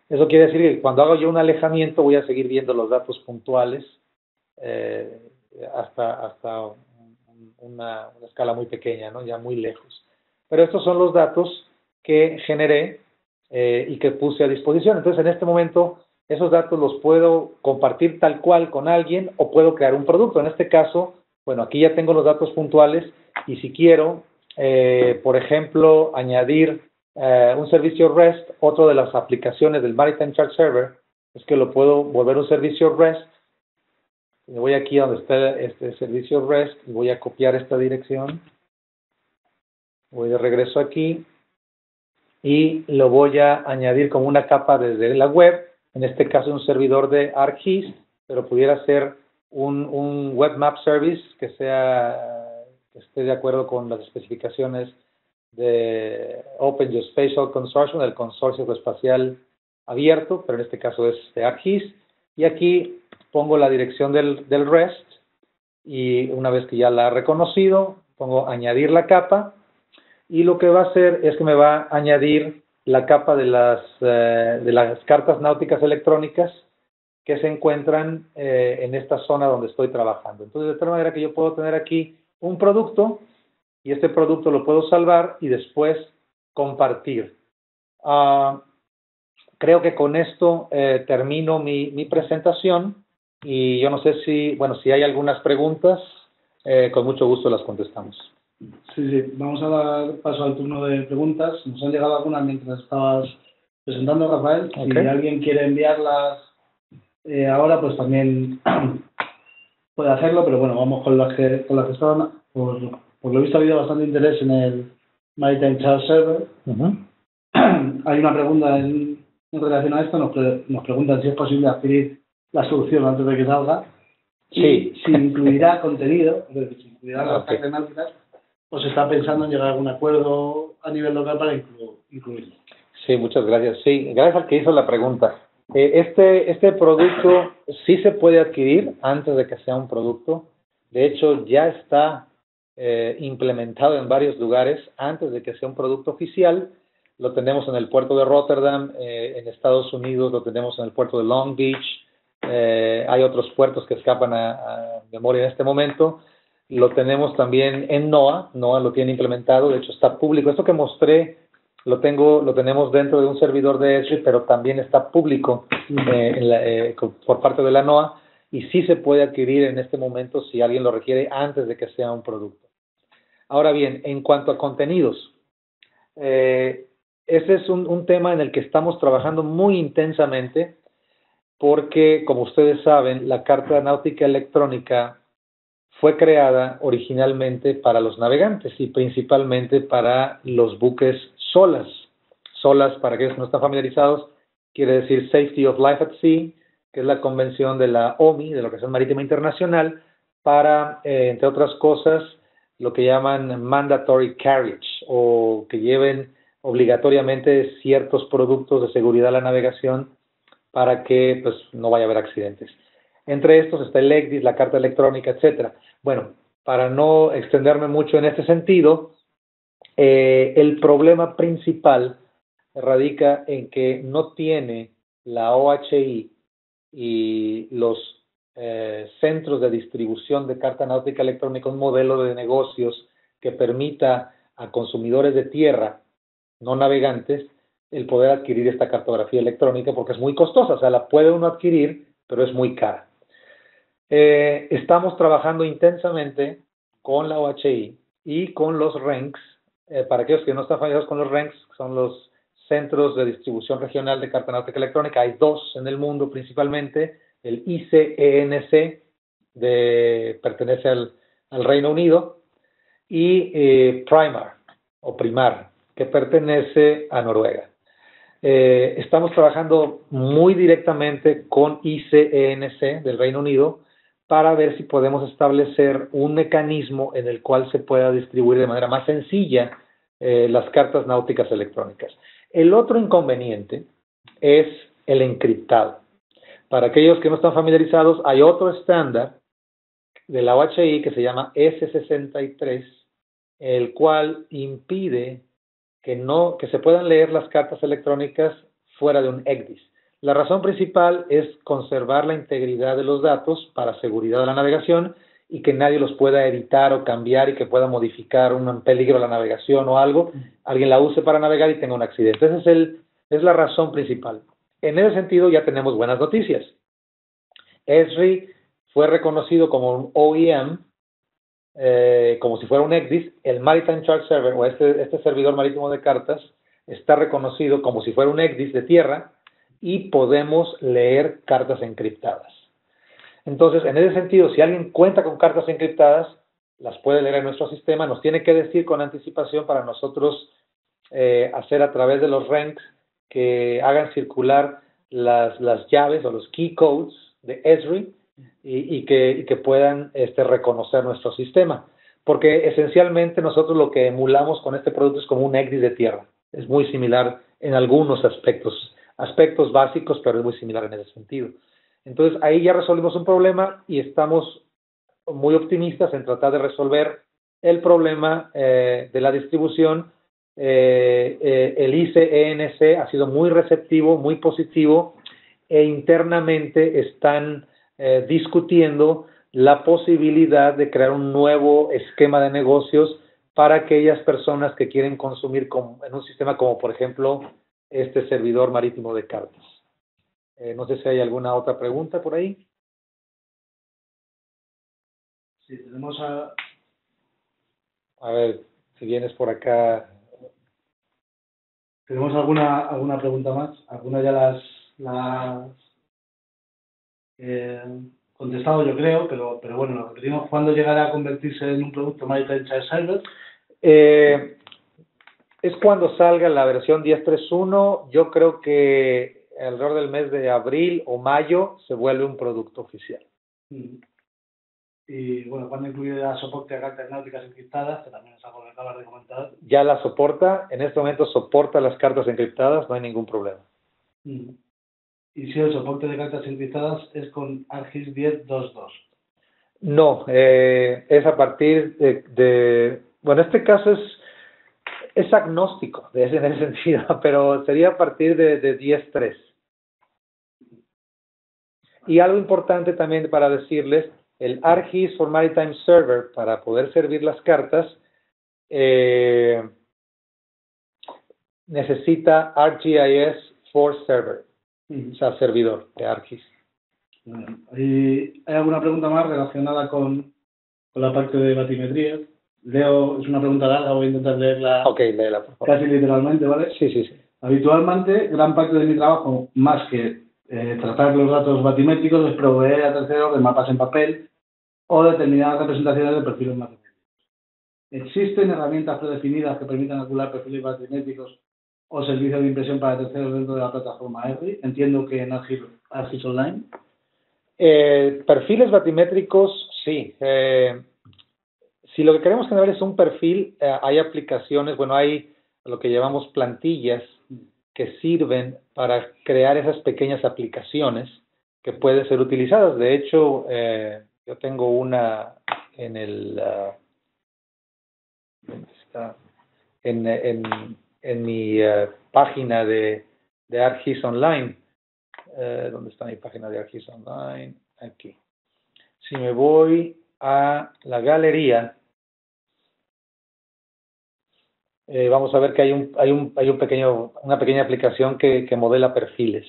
Eso quiere decir que cuando hago yo un alejamiento voy a seguir viendo los datos puntuales hasta una escala muy pequeña, ¿no? Ya muy lejos. Pero estos son los datos que generé y que puse a disposición. Entonces, en este momento, esos datos los puedo compartir tal cual con alguien o puedo crear un producto. En este caso, bueno, aquí ya tengo los datos puntuales y si quiero, por ejemplo, añadir un servicio REST, otra de las aplicaciones del Maritime Chart Server es que lo puedo volver un servicio REST. Me voy aquí a donde está este servicio REST y voy a copiar esta dirección. Voy de regreso aquí y lo voy a añadir como una capa desde la web. En este caso un servidor de ArcGIS, pero pudiera ser un Web Map Service que esté de acuerdo con las especificaciones de Open Geospatial Consortium, del consorcio espacial abierto, pero en este caso es de ArcGIS. Y aquí pongo la dirección del REST y una vez que ya la ha reconocido, pongo añadir la capa y lo que va a hacer es que me va a añadir la capa de las cartas náuticas electrónicas que se encuentran en esta zona donde estoy trabajando. Entonces, de tal manera que yo puedo tener aquí un producto y este producto lo puedo salvar y después compartir. Creo que con esto termino mi presentación y yo no sé si hay algunas preguntas, con mucho gusto las contestamos. Sí, vamos a dar paso al turno de preguntas. Nos han llegado algunas mientras estabas presentando, Rafael. Okay. Si alguien quiere enviarlas ahora, pues también puede hacerlo, pero bueno, vamos con las que estaban. Por lo visto ha habido bastante interés en el Maritime Chart Server. Hay una pregunta en relación a esto, nos preguntan si es posible adquirir la solución antes de que salga. Sí. Si incluirá contenido, es decir, si incluirá las cartas náuticas, o se está pensando en llegar a algún acuerdo a nivel local para incluirlo. Sí, muchas gracias. Sí, gracias al que hizo la pregunta. Este producto sí se puede adquirir antes de que sea un producto. De hecho, ya está implementado en varios lugares antes de que sea un producto oficial. Lo tenemos en el puerto de Rotterdam, en Estados Unidos, lo tenemos en el puerto de Long Beach. Hay otros puertos que escapan a memoria en este momento. Lo tenemos también en NOAA. NOAA lo tiene implementado, de hecho está público. Esto que mostré lo tenemos dentro de un servidor de Esri, pero también está público por parte de la NOAA y sí se puede adquirir en este momento si alguien lo requiere antes de que sea un producto. Ahora bien, en cuanto a contenidos, ese es un tema en el que estamos trabajando muy intensamente porque, como ustedes saben, la Carta Náutica Electrónica fue creada originalmente para los navegantes y principalmente para los buques SOLAS. SOLAS, para aquellos que no están familiarizados, quiere decir Safety of Life at Sea, que es la convención de la OMI, de la Organización Marítima Internacional, para, entre otras cosas, lo que llaman mandatory carriage, o que lleven obligatoriamente ciertos productos de seguridad a la navegación para que pues, no vaya a haber accidentes. Entre estos está el ECDIS, la carta electrónica, etcétera. Bueno, para no extenderme mucho en este sentido, el problema principal radica en que no tiene la OHI y los centros de distribución de carta náutica electrónica un modelo de negocios que permita a consumidores de tierra, no navegantes, el poder adquirir esta cartografía electrónica porque es muy costosa. O sea, la puede uno adquirir, pero es muy cara. Estamos trabajando intensamente con la OHI y con los RENCs. Para aquellos que no están familiarizados con los RENCs, son los Centros de Distribución Regional de Carta Náutica Electrónica. Hay dos en el mundo principalmente, el ICENC, pertenece al Reino Unido, y Primar, que pertenece a Noruega. Estamos trabajando muy directamente con ICENC del Reino Unido para ver si podemos establecer un mecanismo en el cual se pueda distribuir de manera más sencilla las cartas náuticas electrónicas. El otro inconveniente es el encriptado. Para aquellos que no están familiarizados, hay otro estándar de la OHI que se llama S63, el cual impide que se puedan leer las cartas electrónicas fuera de un ECDIS. La razón principal es conservar la integridad de los datos para seguridad de la navegación y que nadie los pueda editar o cambiar y que pueda modificar un peligro la navegación o algo, alguien la use para navegar y tenga un accidente. Esa es la razón principal. En ese sentido ya tenemos buenas noticias. Esri fue reconocido como un OEM, como si fuera un ECDIS. El Maritime Chart Server o este servidor marítimo de cartas está reconocido como si fuera un ECDIS de tierra y podemos leer cartas encriptadas. Entonces, en ese sentido, si alguien cuenta con cartas encriptadas, las puede leer en nuestro sistema, nos tiene que decir con anticipación para nosotros hacer a través de los RENCs que hagan circular las llaves o los key codes de Esri y que puedan reconocer nuestro sistema. Porque esencialmente nosotros lo que emulamos con este producto es como un ECDIS de tierra. Es muy similar en algunos aspectos básicos, pero es muy similar en ese sentido. Entonces ahí ya resolvimos un problema y estamos muy optimistas en tratar de resolver el problema de la distribución. El ICENC ha sido muy receptivo, muy positivo, e internamente están discutiendo la posibilidad de crear un nuevo esquema de negocios para aquellas personas que quieren consumir en un sistema como, por ejemplo, este servidor marítimo de cartas. No sé si hay alguna otra pregunta por ahí. Sí, tenemos A ver, si vienes por acá. ¿Tenemos alguna pregunta más? Algunas ya las contestado, yo creo, pero bueno, lo repetimos. ¿Cuándo llegará a convertirse en un producto Maritime Chart Server? Es cuando salga la versión 10.3.1. Yo creo que alrededor del mes de abril o mayo se vuelve un producto oficial. Y bueno, ¿cuándo incluirá soporte a cartas náuticas encriptadas? Que también es algo que acabas de comentar. Ya la soporta, en este momento soporta las cartas encriptadas, no hay ningún problema. Y si el soporte de cartas encriptadas es con ArcGIS 10.2.2. No, es a partir bueno, este caso es agnóstico en ese sentido, pero sería a partir de 10.3. Y algo importante también para decirles, el ArcGIS for Maritime Server, para poder servir las cartas, necesita ArcGIS for Server, o sea, servidor de ArcGIS. ¿Hay alguna pregunta más relacionada con la parte de batimetría? Leo, es una pregunta larga, voy a intentar leerla. Ok, léela, por favor. Casi literalmente, ¿vale? Sí. Habitualmente, gran parte de mi trabajo, más que tratar los datos batimétricos, es proveer a terceros de mapas en papel o determinadas representaciones de perfiles matemáticos. ¿Existen herramientas predefinidas que permitan calcular perfiles batimétricos o servicios de impresión para terceros dentro de la plataforma Esri? Entiendo que en ArcGIS Online. Perfiles batimétricos, sí. Si lo que queremos generar es un perfil, hay aplicaciones, bueno, hay lo que llamamos plantillas que sirven para crear esas pequeñas aplicaciones que pueden ser utilizadas. De hecho, yo tengo una en ¿dónde está? En mi página de ArcGIS Online. ¿Dónde está mi página de ArcGIS Online? Aquí. Si me voy a la galería, vamos a ver que hay una pequeña aplicación que modela perfiles.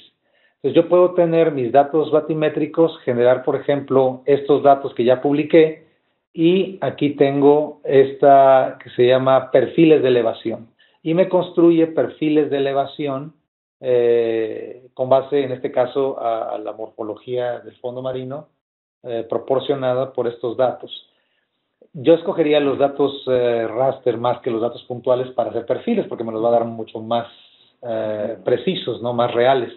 Entonces yo puedo tener mis datos batimétricos, generar, por ejemplo, estos datos que ya publiqué, y aquí tengo esta que se llama perfiles de elevación. Y me construye perfiles de elevación con base, en este caso, a la morfología del fondo marino proporcionada por estos datos. Yo escogería los datos raster más que los datos puntuales para hacer perfiles, porque me los va a dar mucho más precisos, ¿no? Más reales.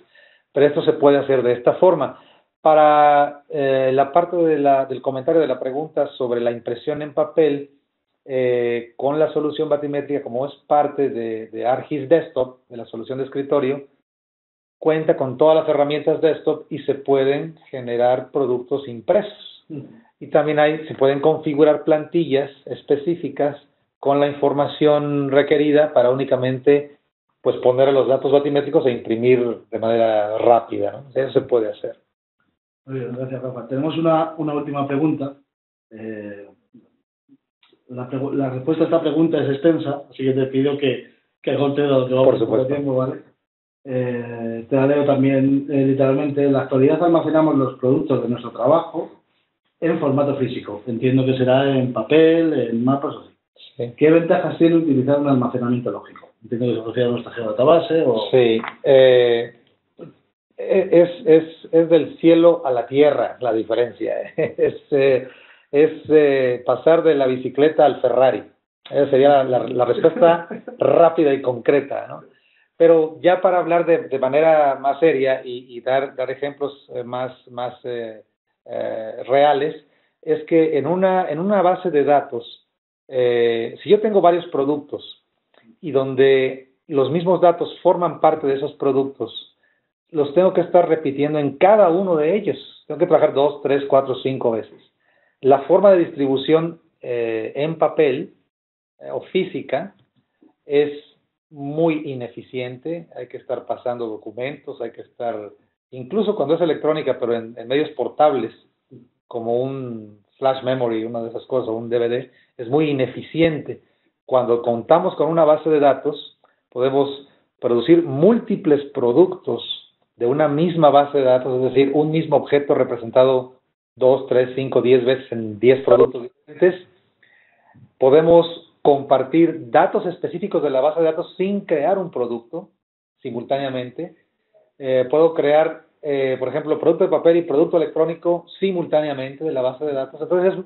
Pero esto se puede hacer de esta forma. Para la parte del comentario de la pregunta sobre la impresión en papel, con la solución batimétrica, como es parte de ArcGIS Desktop, de la solución de escritorio, cuenta con todas las herramientas desktop y se pueden generar productos impresos. Y también se pueden configurar plantillas específicas con la información requerida para únicamente pues poner los datos batimétricos e imprimir de manera rápida, ¿no? Eso se puede hacer. Muy bien, gracias, Rafa. Tenemos una última pregunta. La respuesta a esta pregunta es extensa, así que te pido que agotes lo que vamos poco tiempo, ¿vale? Te la leo también literalmente. En la actualidad almacenamos los productos de nuestro trabajo en formato físico. Entiendo que será en papel, en mapas, así. Sí. ¿Qué ventajas tiene utilizar un almacenamiento lógico? Entiendo que se refiere a nuestra geodatabase o... Sí. Es del cielo a la tierra la diferencia. Es pasar de la bicicleta al Ferrari. Esa sería la respuesta rápida y concreta, ¿no? Pero ya para hablar de manera más seria y dar ejemplos más reales, es que en una base de datos, si yo tengo varios productos y donde los mismos datos forman parte de esos productos, los tengo que estar repitiendo en cada uno de ellos. Tengo que trabajar 2, 3, 4, 5 veces. La forma de distribución en papel o física es muy ineficiente. Hay que estar pasando documentos, hay que estar, incluso cuando es electrónica, pero en medios portables, como un flash memory, una de esas cosas, o un DVD, es muy ineficiente. Cuando contamos con una base de datos, podemos producir múltiples productos de una misma base de datos, es decir, un mismo objeto representado 2, 3, 5, 10 veces en 10 productos diferentes. Podemos compartir datos específicos de la base de datos sin crear un producto simultáneamente. Puedo crear, por ejemplo, producto de papel y producto electrónico simultáneamente de la base de datos. Entonces es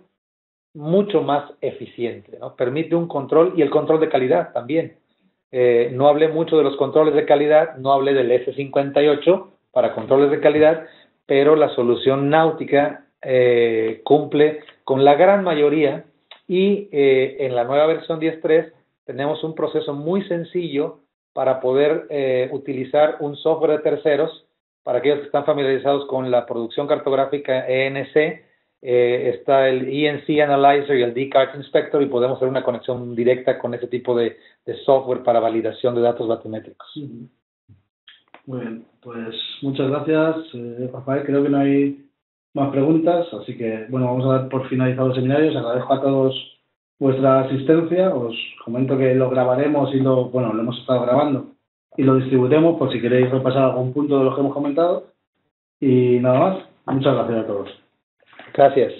mucho más eficiente, ¿no? Permite un control y el control de calidad también. No hablé mucho de los controles de calidad, no hablé del F58 para controles de calidad, pero la solución náutica cumple con la gran mayoría y en la nueva versión 10.3 tenemos un proceso muy sencillo para poder utilizar un software de terceros. Para aquellos que están familiarizados con la producción cartográfica ENC, está el ENC Analyzer y el DCART Inspector y podemos hacer una conexión directa con ese tipo de software para validación de datos batimétricos. Muy bien, pues muchas gracias, Rafael. Creo que no hay más preguntas, así que bueno, vamos a dar por finalizado el seminario. Os agradezco a todos vuestra asistencia. Os comento que lo grabaremos y lo hemos estado grabando y lo distribuiremos por si queréis repasar algún punto de lo que hemos comentado. Y nada más, muchas gracias a todos. Gracias.